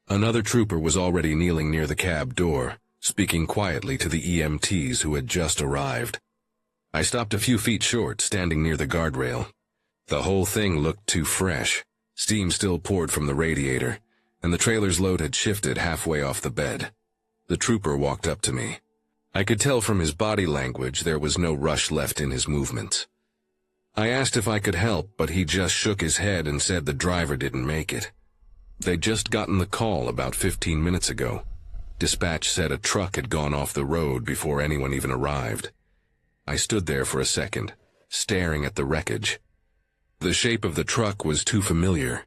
Another trooper was already kneeling near the cab door, speaking quietly to the EMTs who had just arrived. I stopped a few feet short, standing near the guardrail. The whole thing looked too fresh. Steam still poured from the radiator, and the trailer's load had shifted halfway off the bed. The trooper walked up to me. I could tell from his body language there was no rush left in his movements. I asked if I could help, but he just shook his head and said the driver didn't make it. They'd just gotten the call about 15 minutes ago. Dispatch said a truck had gone off the road before anyone even arrived. I stood there for a second, staring at the wreckage. The shape of the truck was too familiar.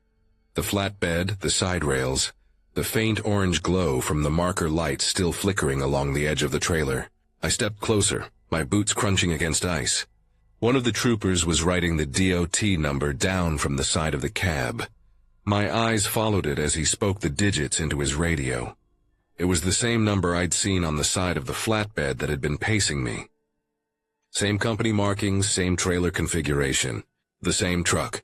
The flatbed, the side rails, the faint orange glow from the marker lights still flickering along the edge of the trailer. I stepped closer, my boots crunching against ice. One of the troopers was writing the DOT number down from the side of the cab. My eyes followed it as he spoke the digits into his radio. It was the same number I'd seen on the side of the flatbed that had been pacing me. Same company markings, same trailer configuration, the same truck.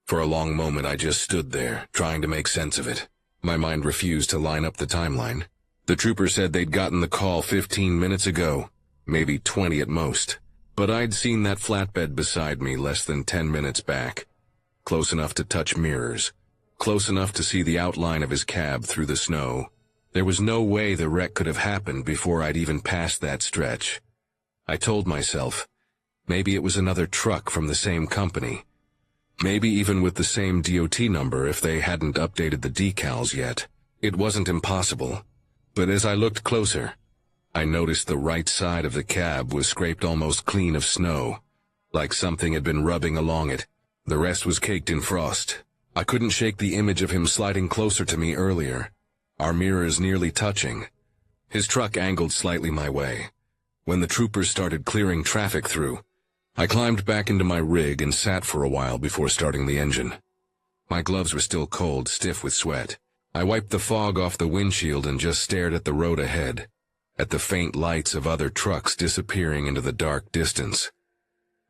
For a long moment I just stood there, trying to make sense of it. My mind refused to line up the timeline. The trooper said they'd gotten the call 15 minutes ago, maybe 20 at most. But I'd seen that flatbed beside me less than 10 minutes back. Close enough to touch mirrors. Close enough to see the outline of his cab through the snow. There was no way the wreck could have happened before I'd even passed that stretch. I told myself, maybe it was another truck from the same company. Maybe even with the same DOT number if they hadn't updated the decals yet. It wasn't impossible. But as I looked closer, I noticed the right side of the cab was scraped almost clean of snow, like something had been rubbing along it. The rest was caked in frost. I couldn't shake the image of him sliding closer to me earlier, our mirrors nearly touching. His truck angled slightly my way. When the troopers started clearing traffic through, I climbed back into my rig and sat for a while before starting the engine. My gloves were still cold, stiff with sweat. I wiped the fog off the windshield and just stared at the road ahead, at the faint lights of other trucks disappearing into the dark distance.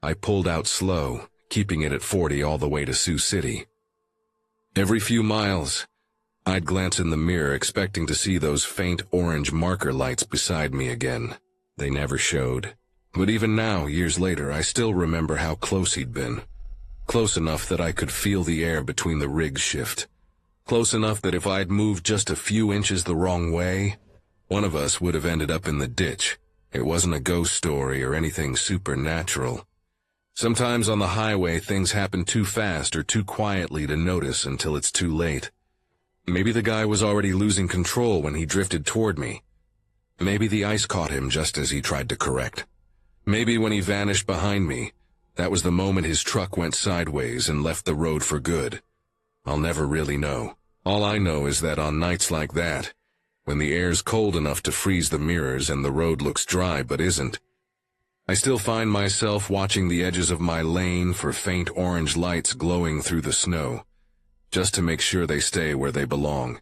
I pulled out slow, keeping it at 40 all the way to Sioux City. Every few miles, I'd glance in the mirror expecting to see those faint orange marker lights beside me again. They never showed. But even now, years later, I still remember how close he'd been. Close enough that I could feel the air between the rigs shift. Close enough that if I'd moved just a few inches the wrong way, one of us would have ended up in the ditch. It wasn't a ghost story or anything supernatural. Sometimes on the highway things happen too fast or too quietly to notice until it's too late. Maybe the guy was already losing control when he drifted toward me. Maybe the ice caught him just as he tried to correct. Maybe when he vanished behind me, that was the moment his truck went sideways and left the road for good. I'll never really know. All I know is that on nights like that, when the air's cold enough to freeze the mirrors and the road looks dry but isn't, I still find myself watching the edges of my lane for faint orange lights glowing through the snow, just to make sure they stay where they belong.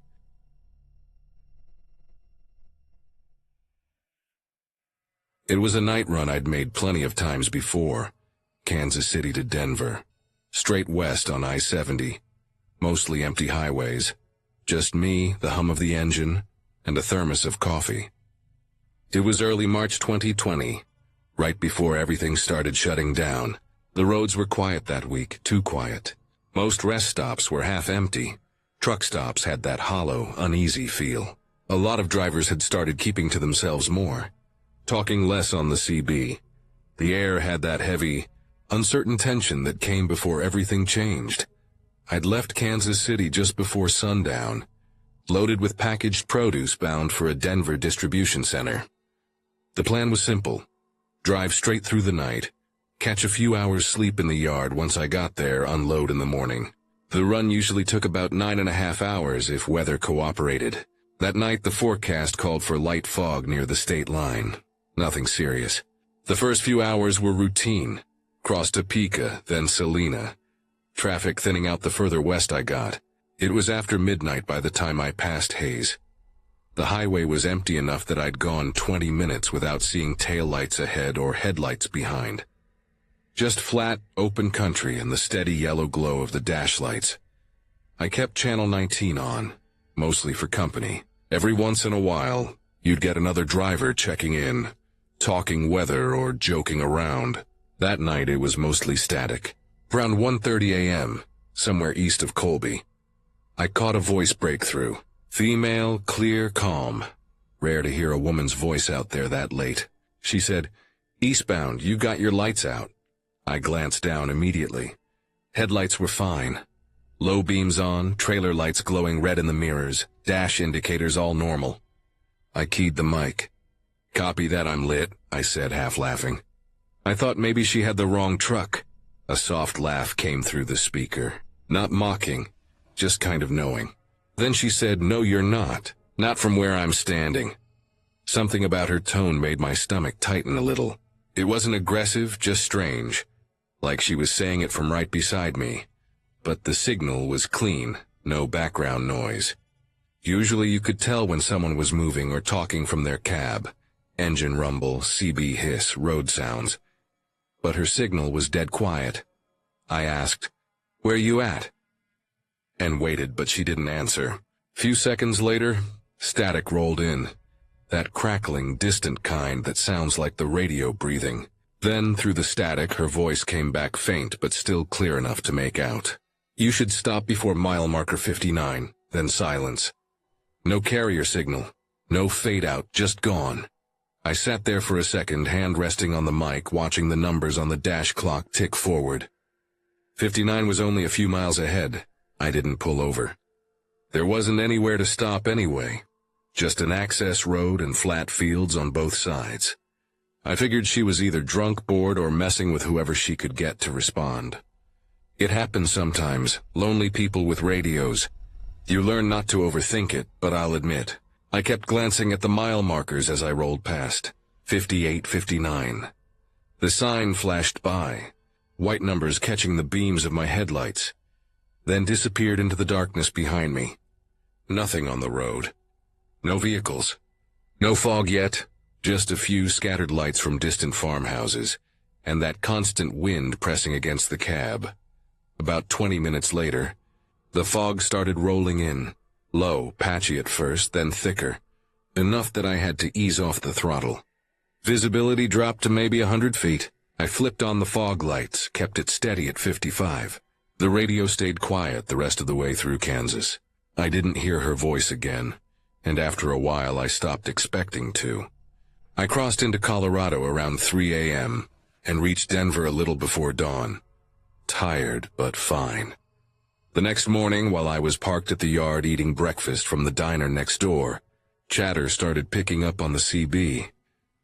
It was a night run I'd made plenty of times before, Kansas City to Denver, straight west on I-70, mostly empty highways, just me, the hum of the engine, and a thermos of coffee. It was early March 2020, right before everything started shutting down. The roads were quiet that week, too quiet. Most rest stops were half empty. Truck stops had that hollow, uneasy feel. A lot of drivers had started keeping to themselves more, talking less on the CB. The air had that heavy, uncertain tension that came before everything changed. I'd left Kansas City just before sundown, loaded with packaged produce bound for a Denver distribution center. The plan was simple: drive straight through the night, catch a few hours sleep in the yard once I got there, unload in the morning. The run usually took about 9.5 hours if weather cooperated. That night the forecast called for light fog near the state line. Nothing serious. The first few hours were routine. Crossed Topeka, then Salina. Traffic thinning out the further west I got. It was after midnight by the time I passed Hayes. The highway was empty enough that I'd gone 20 minutes without seeing taillights ahead or headlights behind. Just flat, open country and the steady yellow glow of the dash lights. I kept Channel 19 on, mostly for company. Every once in a while, you'd get another driver checking in, talking weather or joking around. That night it was mostly static. Around 1:30 a.m., somewhere east of Colby, I caught a voice breakthrough. Female, clear, calm. Rare to hear a woman's voice out there that late. She said, "Eastbound, you got your lights out." I glanced down immediately. Headlights were fine. Low beams on, trailer lights glowing red in the mirrors, dash indicators all normal. I keyed the mic. "Copy that, I'm lit," I said, half laughing. I thought maybe she had the wrong truck. A soft laugh came through the speaker. Not mocking, just kind of knowing. Then she said, "No, you're not. Not from where I'm standing." Something about her tone made my stomach tighten a little. It wasn't aggressive, just strange. Like she was saying it from right beside me. But the signal was clean, no background noise. Usually you could tell when someone was moving or talking from their cab. Engine rumble, CB hiss, road sounds. But her signal was dead quiet. I asked, "Where you at?" And waited, but she didn't answer. Few seconds later, static rolled in. That crackling, distant kind that sounds like the radio breathing. Then, through the static, her voice came back faint but still clear enough to make out. "You should stop before mile marker 59, then silence. No carrier signal, no fade out, just gone." I sat there for a second, hand resting on the mic, watching the numbers on the dash clock tick forward. 59 was only a few miles ahead. I didn't pull over. There wasn't anywhere to stop anyway. Just an access road and flat fields on both sides. I figured she was either drunk, bored, or messing with whoever she could get to respond. It happens sometimes, lonely people with radios. You learn not to overthink it, but I'll admit, I kept glancing at the mile markers as I rolled past. 58, 59. The sign flashed by, white numbers catching the beams of my headlights, then disappeared into the darkness behind me. Nothing on the road. No vehicles. No fog yet, just a few scattered lights from distant farmhouses, and that constant wind pressing against the cab. About 20 minutes later, the fog started rolling in, low, patchy at first, then thicker, enough that I had to ease off the throttle. Visibility dropped to maybe 100 feet. I flipped on the fog lights, kept it steady at 55. The radio stayed quiet the rest of the way through Kansas. I didn't hear her voice again, and after a while I stopped expecting to. I crossed into Colorado around 3 a.m. and reached Denver a little before dawn. Tired, but fine. The next morning, while I was parked at the yard eating breakfast from the diner next door, chatter started picking up on the CB.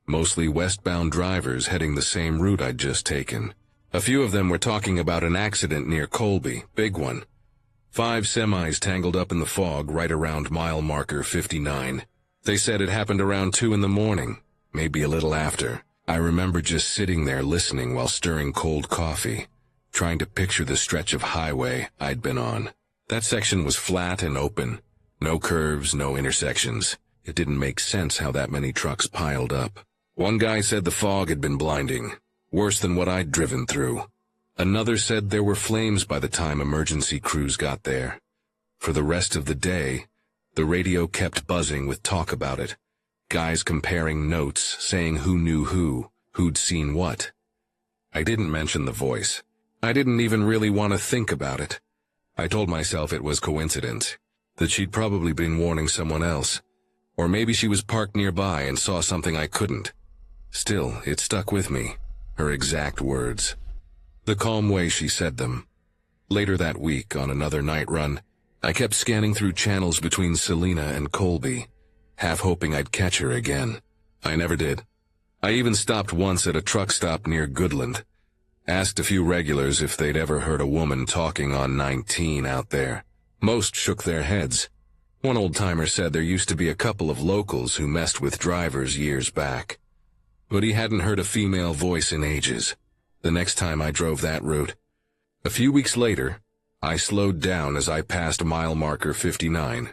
Mostly westbound drivers heading the same route I'd just taken. A few of them were talking about an accident near Colby, big one. 5 semis tangled up in the fog right around mile marker 59. They said it happened around 2 in the morning, maybe a little after. I remember just sitting there listening while stirring cold coffee, trying to picture the stretch of highway I'd been on. That section was flat and open. No curves, no intersections. It didn't make sense how that many trucks piled up. One guy said the fog had been blinding, worse than what I'd driven through. Another said there were flames by the time emergency crews got there. For the rest of the day, the radio kept buzzing with talk about it. Guys comparing notes, saying who knew who'd seen what. I didn't mention the voice. I didn't even really want to think about it. I told myself it was coincidence, that she'd probably been warning someone else. Or maybe she was parked nearby and saw something I couldn't. Still, it stuck with me, her exact words. The calm way she said them. Later that week, on another night run, I kept scanning through channels between Selena and Colby, half hoping I'd catch her again. I never did. I even stopped once at a truck stop near Goodland. Asked a few regulars if they'd ever heard a woman talking on 19 out there. Most shook their heads. One old-timer said there used to be a couple of locals who messed with drivers years back. But he hadn't heard a female voice in ages. The next time I drove that route. A few weeks later, I slowed down as I passed mile marker 59.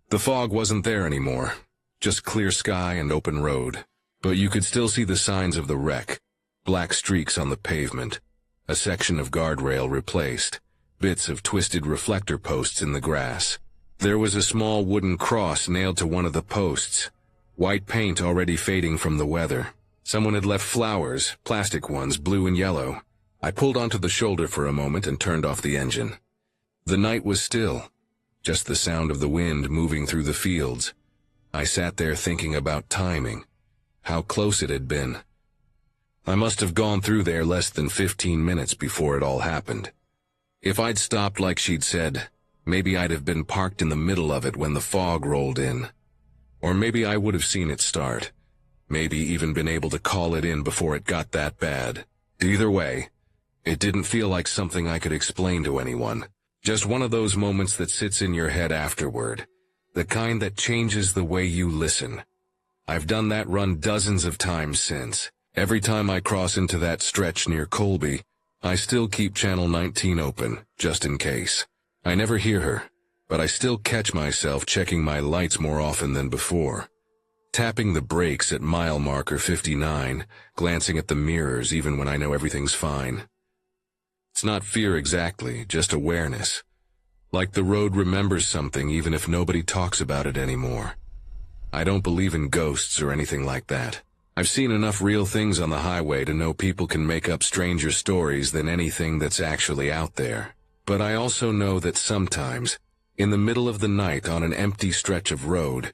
The fog wasn't there anymore, just clear sky and open road. But you could still see the signs of the wreck. Black streaks on the pavement, a section of guardrail replaced, bits of twisted reflector posts in the grass. There was a small wooden cross nailed to one of the posts, white paint already fading from the weather. Someone had left flowers, plastic ones, blue and yellow. I pulled onto the shoulder for a moment and turned off the engine. The night was still, just the sound of the wind moving through the fields. I sat there thinking about timing, how close it had been. I must have gone through there less than 15 minutes before it all happened. If I'd stopped like she'd said, maybe I'd have been parked in the middle of it when the fog rolled in. Or maybe I would have seen it start. Maybe even been able to call it in before it got that bad. Either way, it didn't feel like something I could explain to anyone. Just one of those moments that sits in your head afterward. The kind that changes the way you listen. I've done that run dozens of times since. Every time I cross into that stretch near Colby, I still keep channel 19 open, just in case. I never hear her, but I still catch myself checking my lights more often than before. Tapping the brakes at mile marker 59, glancing at the mirrors even when I know everything's fine. It's not fear exactly, just awareness. Like the road remembers something even if nobody talks about it anymore. I don't believe in ghosts or anything like that. I've seen enough real things on the highway to know people can make up stranger stories than anything that's actually out there. But I also know that sometimes, in the middle of the night on an empty stretch of road,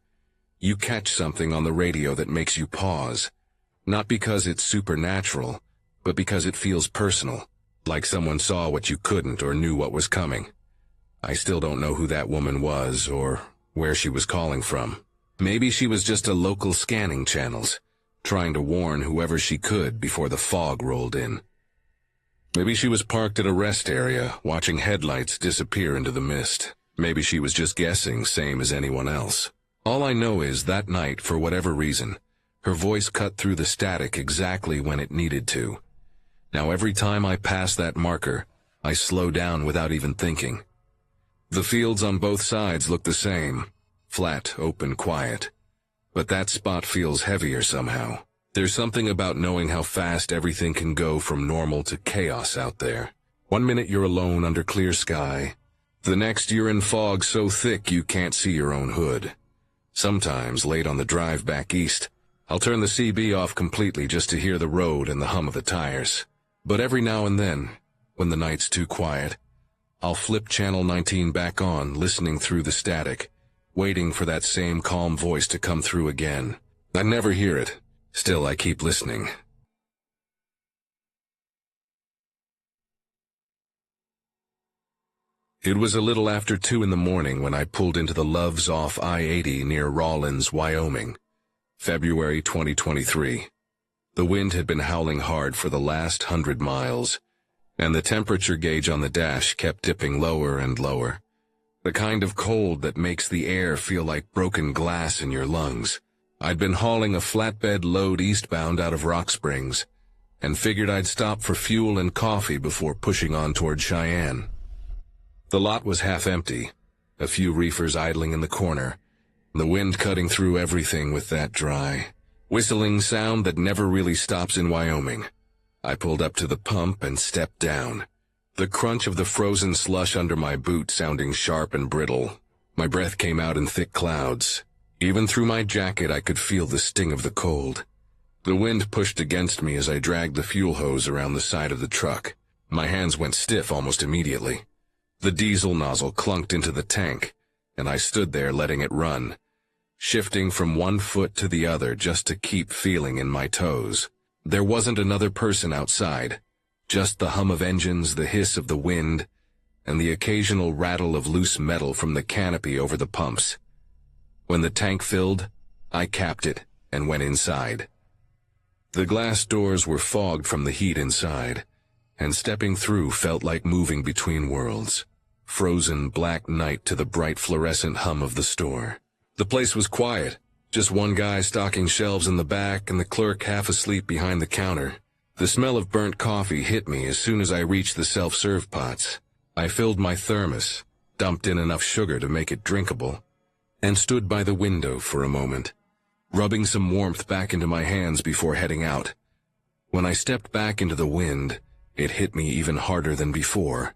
you catch something on the radio that makes you pause. Not because it's supernatural, but because it feels personal, like someone saw what you couldn't or knew what was coming. I still don't know who that woman was or where she was calling from. Maybe she was just a local scanning channels, trying to warn whoever she could before the fog rolled in. Maybe she was parked at a rest area, watching headlights disappear into the mist. Maybe she was just guessing, same as anyone else. All I know is that night, for whatever reason, her voice cut through the static exactly when it needed to. Now every time I pass that marker, I slow down without even thinking. The fields on both sides look the same, flat, open, quiet. But that spot feels heavier somehow. There's something about knowing how fast everything can go from normal to chaos out there. One minute you're alone under clear sky. The next you're in fog so thick you can't see your own hood. Sometimes, late on the drive back east, I'll turn the CB off completely just to hear the road and the hum of the tires. But every now and then, when the night's too quiet, I'll flip channel 19 back on, listening through the static, waiting for that same calm voice to come through again. I never hear it. Still, I keep listening. It was a little after 2 in the morning when I pulled into the Loves off I-80 near Rawlins, Wyoming. February 2023. The wind had been howling hard for the last 100 miles, and the temperature gauge on the dash kept dipping lower and lower. The kind of cold that makes the air feel like broken glass in your lungs. I'd been hauling a flatbed load eastbound out of Rock Springs, and figured I'd stop for fuel and coffee before pushing on toward Cheyenne. The lot was half empty, a few reefers idling in the corner, the wind cutting through everything with that dry, whistling sound that never really stops in Wyoming. I pulled up to the pump and stepped down, the crunch of the frozen slush under my boot sounding sharp and brittle. My breath came out in thick clouds. Even through my jacket I could feel the sting of the cold. The wind pushed against me as I dragged the fuel hose around the side of the truck. My hands went stiff almost immediately. The diesel nozzle clunked into the tank, and I stood there letting it run, shifting from one foot to the other just to keep feeling in my toes. There wasn't another person outside, just the hum of engines, the hiss of the wind, and the occasional rattle of loose metal from the canopy over the pumps. When the tank filled, I capped it and went inside. The glass doors were fogged from the heat inside, and stepping through felt like moving between worlds. Frozen black night to the bright fluorescent hum of the store. The place was quiet, just one guy stocking shelves in the back and the clerk half asleep behind the counter. The smell of burnt coffee hit me as soon as I reached the self-serve pots. I filled my thermos, dumped in enough sugar to make it drinkable, and stood by the window for a moment, rubbing some warmth back into my hands before heading out. When I stepped back into the wind, it hit me even harder than before.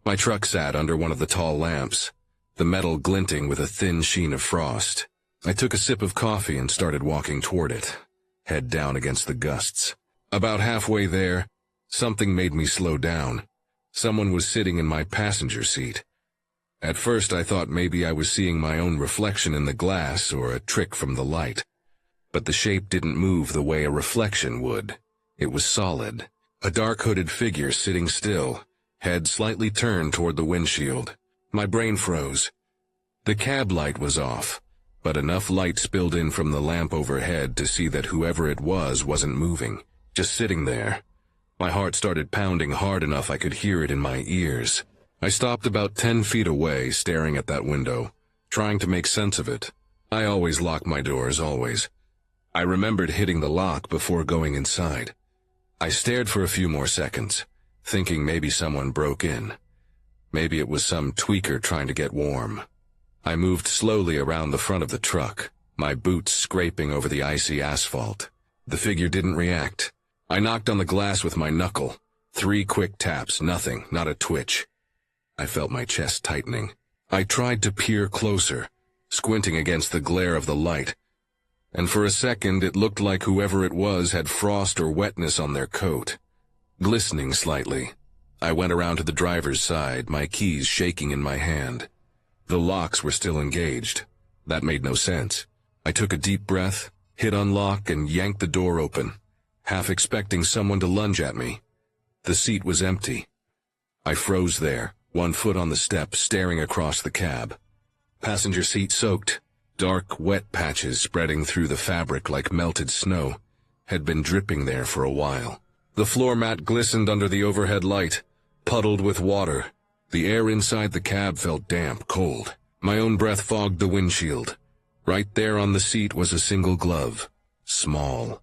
My truck sat under one of the tall lamps, the metal glinting with a thin sheen of frost. I took a sip of coffee and started walking toward it, head down against the gusts. About halfway there, something made me slow down. Someone was sitting in my passenger seat. At first I thought maybe I was seeing my own reflection in the glass or a trick from the light. But the shape didn't move the way a reflection would. It was solid. A dark hooded figure sitting still, head slightly turned toward the windshield. My brain froze. The cab light was off, but enough light spilled in from the lamp overhead to see that whoever it was wasn't moving, just sitting there. My heart started pounding hard enough I could hear it in my ears. I stopped about 10 feet away, staring at that window, trying to make sense of it. I always lock my doors, always. I remembered hitting the lock before going inside. I stared for a few more seconds, thinking maybe someone broke in. Maybe it was some tweaker trying to get warm. I moved slowly around the front of the truck, my boots scraping over the icy asphalt. The figure didn't react. I knocked on the glass with my knuckle. 3 quick taps, nothing, not a twitch. I felt my chest tightening. I tried to peer closer, squinting against the glare of the light, and for a second it looked like whoever it was had frost or wetness on their coat, glistening slightly. I went around to the driver's side, my keys shaking in my hand. The locks were still engaged. That made no sense. I took a deep breath, hit unlock, and yanked the door open, half expecting someone to lunge at me. The seat was empty. I froze there, one foot on the step, staring across the cab. Passenger seat soaked. Dark, wet patches spreading through the fabric like melted snow had been dripping there for a while. The floor mat glistened under the overhead light, puddled with water. The air inside the cab felt damp, cold. My own breath fogged the windshield. Right there on the seat was a single glove. Small.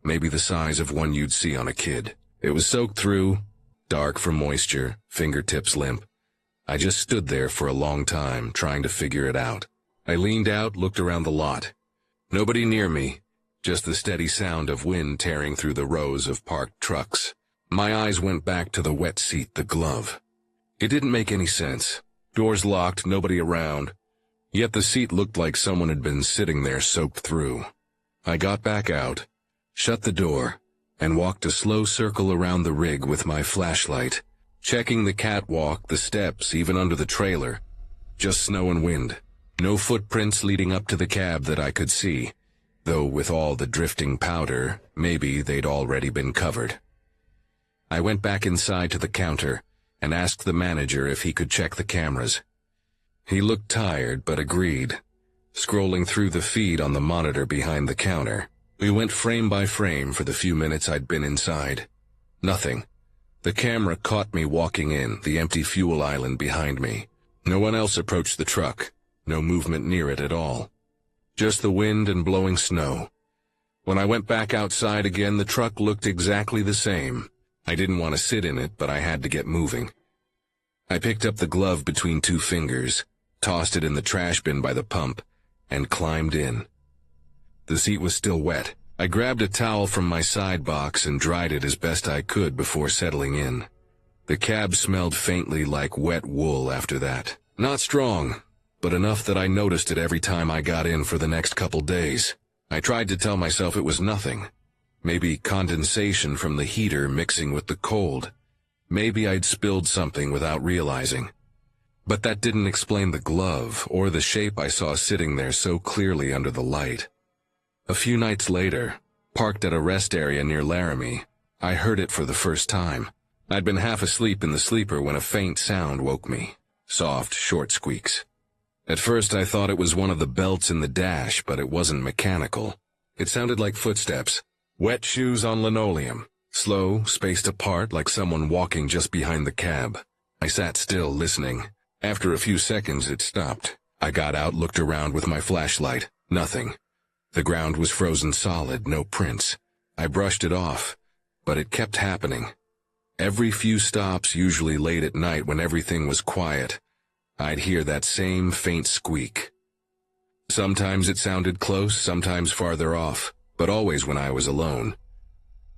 Maybe the size of one you'd see on a kid. It was soaked through, dark from moisture, fingertips limp. I just stood there for a long time, trying to figure it out. I leaned out, looked around the lot. Nobody near me, just the steady sound of wind tearing through the rows of parked trucks. My eyes went back to the wet seat, the glove. It didn't make any sense. Doors locked, nobody around. Yet the seat looked like someone had been sitting there soaked through. I got back out, shut the door, and walked a slow circle around the rig with my flashlight, checking the catwalk, the steps, even under the trailer. Just snow and wind. No footprints leading up to the cab that I could see, though with all the drifting powder, maybe they'd already been covered. I went back inside to the counter and asked the manager if he could check the cameras. He looked tired but agreed, scrolling through the feed on the monitor behind the counter. We went frame by frame for the few minutes I'd been inside. Nothing. The camera caught me walking in, the empty fuel island behind me. No one else approached the truck. No movement near it at all. Just the wind and blowing snow. When I went back outside again, the truck looked exactly the same. I didn't want to sit in it, but I had to get moving. I picked up the glove between 2 fingers, tossed it in the trash bin by the pump, and climbed in. The seat was still wet. I grabbed a towel from my side box and dried it as best I could before settling in. The cab smelled faintly like wet wool after that. Not strong, but enough that I noticed it every time I got in for the next couple days. I tried to tell myself it was nothing. Maybe condensation from the heater mixing with the cold. Maybe I'd spilled something without realizing. But that didn't explain the glove or the shape I saw sitting there so clearly under the light. A few nights later, parked at a rest area near Laramie, I heard it for the first time. I'd been half asleep in the sleeper when a faint sound woke me. Soft, short squeaks. At first I thought it was one of the belts in the dash, but it wasn't mechanical. It sounded like footsteps. Wet shoes on linoleum. Slow, spaced apart like someone walking just behind the cab. I sat still, listening. After a few seconds, it stopped. I got out, looked around with my flashlight. Nothing. The ground was frozen solid, no prints. I brushed it off, but it kept happening. Every few stops, usually late at night when everything was quiet, I'd hear that same faint squeak. Sometimes it sounded close, sometimes farther off, but always when I was alone.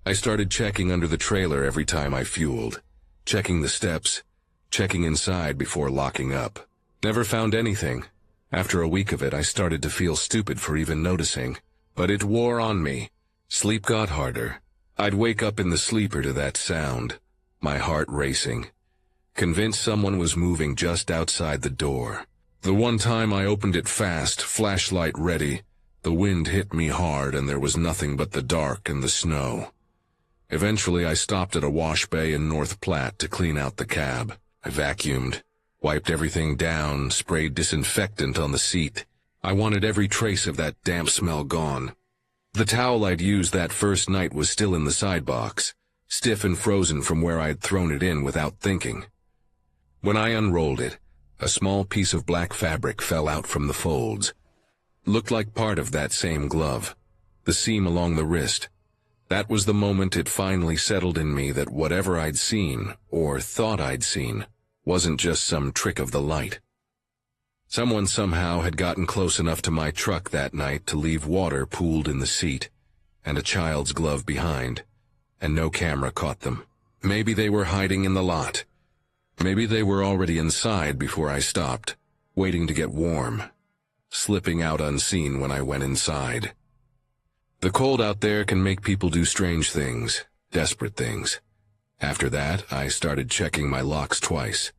I started checking under the trailer every time I fueled, checking the steps, checking inside before locking up. Never found anything. After a week of it, I started to feel stupid for even noticing, but it wore on me. Sleep got harder. I'd wake up in the sleeper to that sound, my heart racing, convinced someone was moving just outside the door. The one time I opened it fast, flashlight ready, the wind hit me hard and there was nothing but the dark and the snow. Eventually I stopped at a wash bay in North Platte to clean out the cab. I vacuumed, wiped everything down, sprayed disinfectant on the seat. I wanted every trace of that damp smell gone. The towel I'd used that first night was still in the side box, stiff and frozen from where I'd thrown it in without thinking. When I unrolled it, a small piece of black fabric fell out from the folds. Looked like part of that same glove, the seam along the wrist. That was the moment it finally settled in me that whatever I'd seen, or thought I'd seen, wasn't just some trick of the light. Someone somehow had gotten close enough to my truck that night to leave water pooled in the seat, and a child's glove behind, and no camera caught them. Maybe they were hiding in the lot. Maybe they were already inside before I stopped, waiting to get warm, slipping out unseen when I went inside. The cold out there can make people do strange things, desperate things. After that, I started checking my locks twice,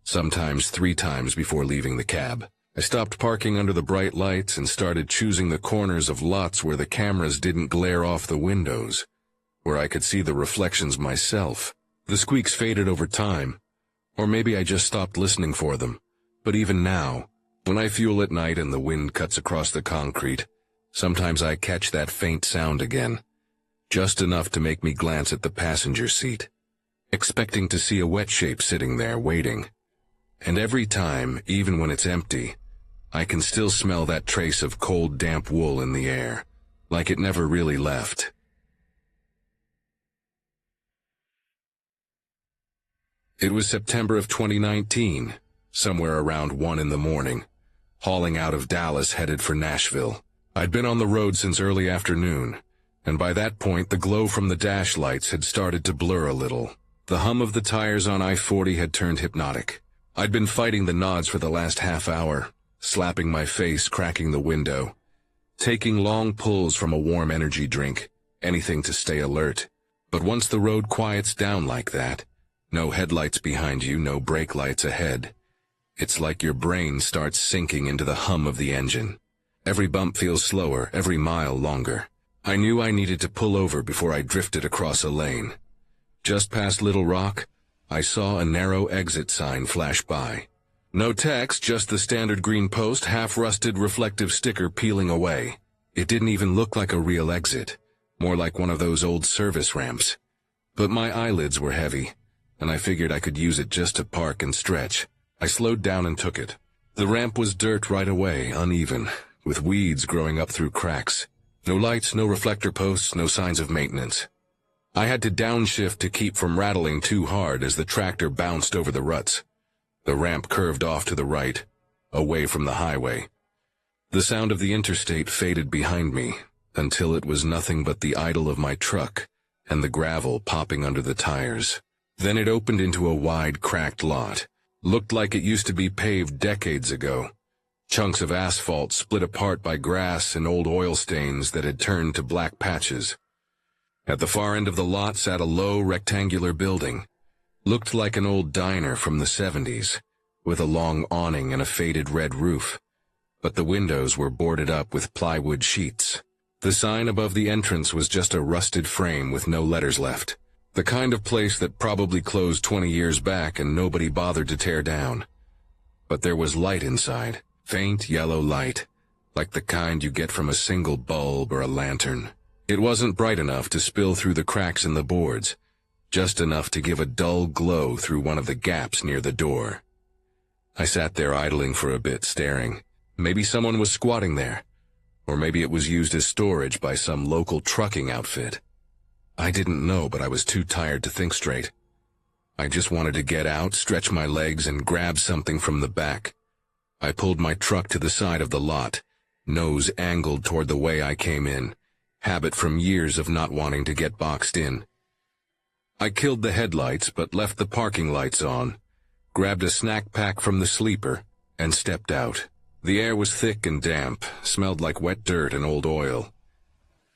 sometimes 3 times before leaving the cab. I stopped parking under the bright lights and started choosing the corners of lots where the cameras didn't glare off the windows, where I could see the reflections myself. The squeaks faded over time, or maybe I just stopped listening for them. But even now, when I fuel at night and the wind cuts across the concrete, sometimes I catch that faint sound again, just enough to make me glance at the passenger seat, expecting to see a wet shape sitting there waiting. And every time, even when it's empty, I can still smell that trace of cold, damp wool in the air, like it never really left. It was September of 2019, somewhere around 1 in the morning, hauling out of Dallas headed for Nashville. I'd been on the road since early afternoon, and by that point the glow from the dash lights had started to blur a little. The hum of the tires on I-40 had turned hypnotic. I'd been fighting the nods for the last half hour, slapping my face, cracking the window, taking long pulls from a warm energy drink, anything to stay alert. But once the road quiets down like that, no headlights behind you, no brake lights ahead, it's like your brain starts sinking into the hum of the engine. Every bump feels slower, every mile longer. I knew I needed to pull over before I drifted across a lane. Just past Little Rock, I saw a narrow exit sign flash by. No text, just the standard green post, half-rusted reflective sticker peeling away. It didn't even look like a real exit, more like one of those old service ramps. But my eyelids were heavy, and I figured I could use it just to park and stretch. I slowed down and took it. The ramp was dirt right away, uneven, with weeds growing up through cracks. No lights, no reflector posts, no signs of maintenance. I had to downshift to keep from rattling too hard as the tractor bounced over the ruts. The ramp curved off to the right, away from the highway. The sound of the interstate faded behind me, until it was nothing but the idle of my truck and the gravel popping under the tires. Then it opened into a wide, cracked lot. Looked like it used to be paved decades ago. Chunks of asphalt split apart by grass and old oil stains that had turned to black patches. At the far end of the lot sat a low, rectangular building. Looked like an old diner from the 70s. with a long awning and a faded red roof, but the windows were boarded up with plywood sheets. The sign above the entrance was just a rusted frame with no letters left. The kind of place that probably closed 20 years back and nobody bothered to tear down. But there was light inside, faint yellow light, like the kind you get from a single bulb or a lantern. It wasn't bright enough to spill through the cracks in the boards, just enough to give a dull glow through one of the gaps near the door. I sat there idling for a bit, staring. Maybe someone was squatting there, or maybe it was used as storage by some local trucking outfit. I didn't know, but I was too tired to think straight. I just wanted to get out, stretch my legs, and grab something from the back. I pulled my truck to the side of the lot, nose angled toward the way I came in, habit from years of not wanting to get boxed in. I killed the headlights but left the parking lights on, grabbed a snack pack from the sleeper, and stepped out. The air was thick and damp, smelled like wet dirt and old oil.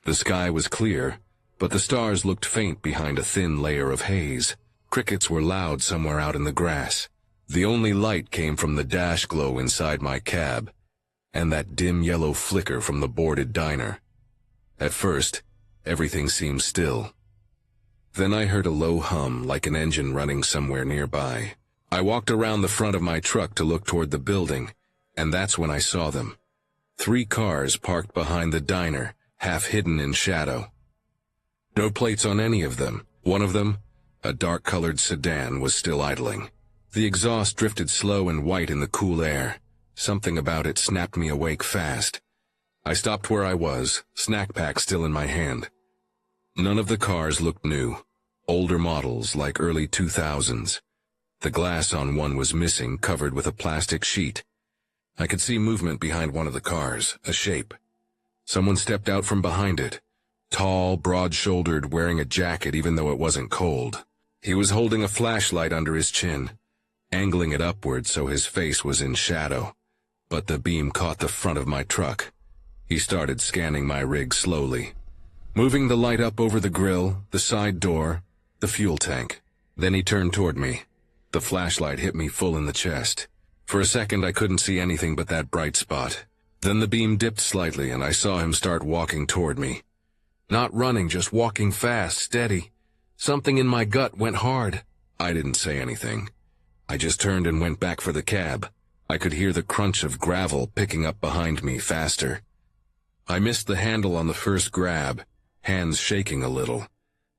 The sky was clear, but the stars looked faint behind a thin layer of haze. Crickets were loud somewhere out in the grass. The only light came from the dash glow inside my cab, and that dim yellow flicker from the boarded diner. At first, everything seemed still. Then I heard a low hum like an engine running somewhere nearby. I walked around the front of my truck to look toward the building, and that's when I saw them. 3 cars parked behind the diner, half hidden in shadow. No plates on any of them. One of them, a dark-colored sedan, was still idling. The exhaust drifted slow and white in the cool air. Something about it snapped me awake fast. I stopped where I was, snack pack still in my hand. None of the cars looked new. Older models, like early 2000s. The glass on one was missing, covered with a plastic sheet. I could see movement behind one of the cars, a shape. Someone stepped out from behind it. Tall, broad-shouldered, wearing a jacket even though it wasn't cold. He was holding a flashlight under his chin, angling it upward so his face was in shadow. But the beam caught the front of my truck. He started scanning my rig slowly, moving the light up over the grill, the side door, the fuel tank. Then he turned toward me. The flashlight hit me full in the chest. For a second I couldn't see anything but that bright spot. Then the beam dipped slightly and I saw him start walking toward me. Not running, just walking fast, steady. Something in my gut went hard. I didn't say anything. I just turned and went back for the cab. I could hear the crunch of gravel picking up behind me faster. I missed the handle on the first grab, hands shaking a little,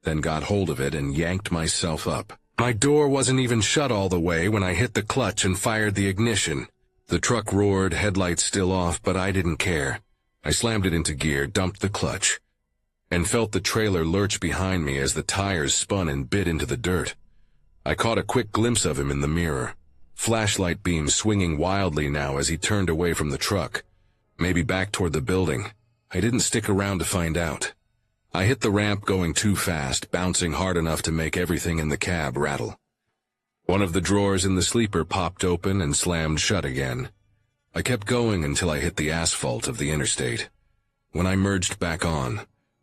then got hold of it and yanked myself up. My door wasn't even shut all the way when I hit the clutch and fired the ignition. The truck roared, headlights still off, but I didn't care. I slammed it into gear, dumped the clutch, and felt the trailer lurch behind me as the tires spun and bit into the dirt. I caught a quick glimpse of him in the mirror, flashlight beam swinging wildly now as he turned away from the truck, maybe back toward the building. I didn't stick around to find out. I hit the ramp going too fast, bouncing hard enough to make everything in the cab rattle. One of the drawers in the sleeper popped open and slammed shut again. I kept going until I hit the asphalt of the interstate. When I merged back on,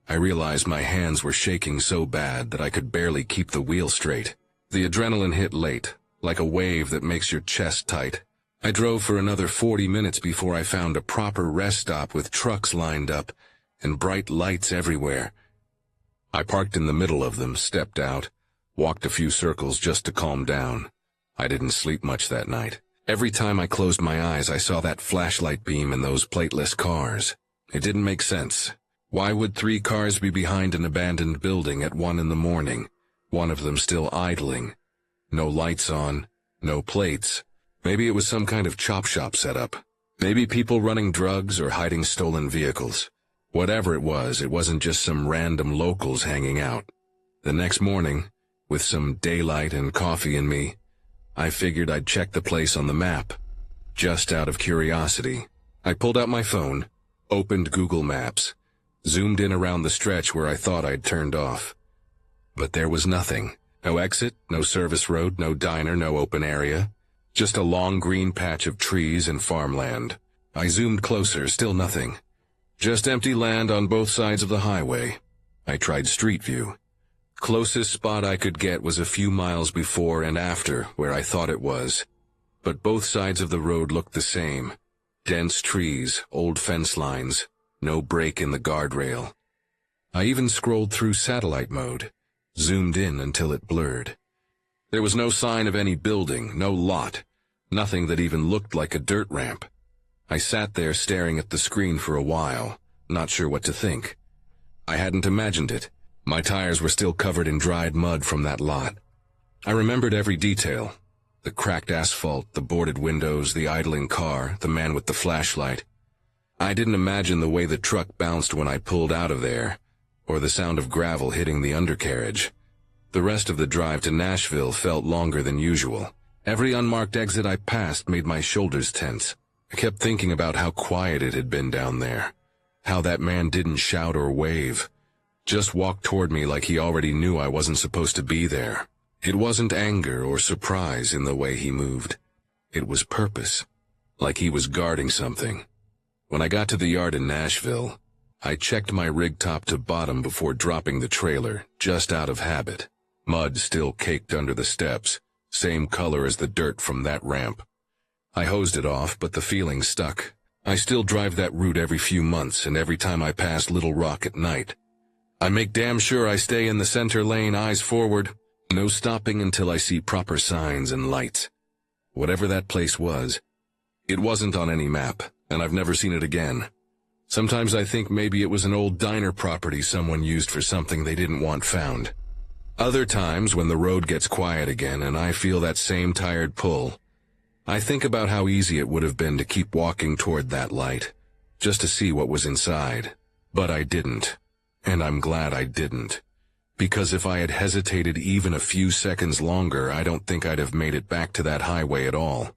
I realized my hands were shaking so bad that I could barely keep the wheel straight. The adrenaline hit late, like a wave that makes your chest tight. I drove for another 40 minutes before I found a proper rest stop with trucks lined up and bright lights everywhere. I parked in the middle of them, stepped out, walked a few circles just to calm down. I didn't sleep much that night. Every time I closed my eyes, I saw that flashlight beam and those plateless cars. It didn't make sense. Why would 3 cars be behind an abandoned building at 1 in the morning, one of them still idling? No lights on, no plates. Maybe it was some kind of chop shop setup. Maybe people running drugs or hiding stolen vehicles. Whatever it wasn't just some random locals hanging out. The next morning, with some daylight and coffee in me, I figured I'd check the place on the map. Just out of curiosity, I pulled out my phone, opened Google Maps, zoomed in around the stretch where I thought I'd turned off. But there was nothing. No exit, no service road, no diner, no open area. Just a long green patch of trees and farmland. I zoomed closer, still nothing. Just empty land on both sides of the highway. I tried Street View. Closest spot I could get was a few miles before and after where I thought it was. but both sides of the road looked the same. Dense trees, old fence lines, no break in the guardrail. I even scrolled through satellite mode, zoomed in until it blurred. There was no sign of any building, no lot, nothing that even looked like a dirt ramp. I sat there staring at the screen for a while, not sure what to think. I hadn't imagined it. My tires were still covered in dried mud from that lot. I remembered every detail. The cracked asphalt, the boarded windows, the idling car, the man with the flashlight. I didn't imagine the way the truck bounced when I pulled out of there, or the sound of gravel hitting the undercarriage. The rest of the drive to Nashville felt longer than usual. Every unmarked exit I passed made my shoulders tense. I kept thinking about how quiet it had been down there, how that man didn't shout or wave, just walked toward me like he already knew I wasn't supposed to be there. It wasn't anger or surprise in the way he moved. It was purpose, like he was guarding something. When I got to the yard in Nashville, I checked my rig top to bottom before dropping the trailer, just out of habit. Mud still caked under the steps, same color as the dirt from that ramp. I hosed it off, but the feeling stuck. I still drive that route every few months, and every time I pass Little Rock at night. I make damn sure I stay in the center lane, eyes forward. No stopping until I see proper signs and lights. Whatever that place was, it wasn't on any map, and I've never seen it again. Sometimes I think maybe it was an old diner property someone used for something they didn't want found. Other times, when the road gets quiet again and I feel that same tired pull, I think about how easy it would have been to keep walking toward that light, just to see what was inside. But I didn't, and I'm glad I didn't. Because if I had hesitated even a few seconds longer, I don't think I'd have made it back to that highway at all.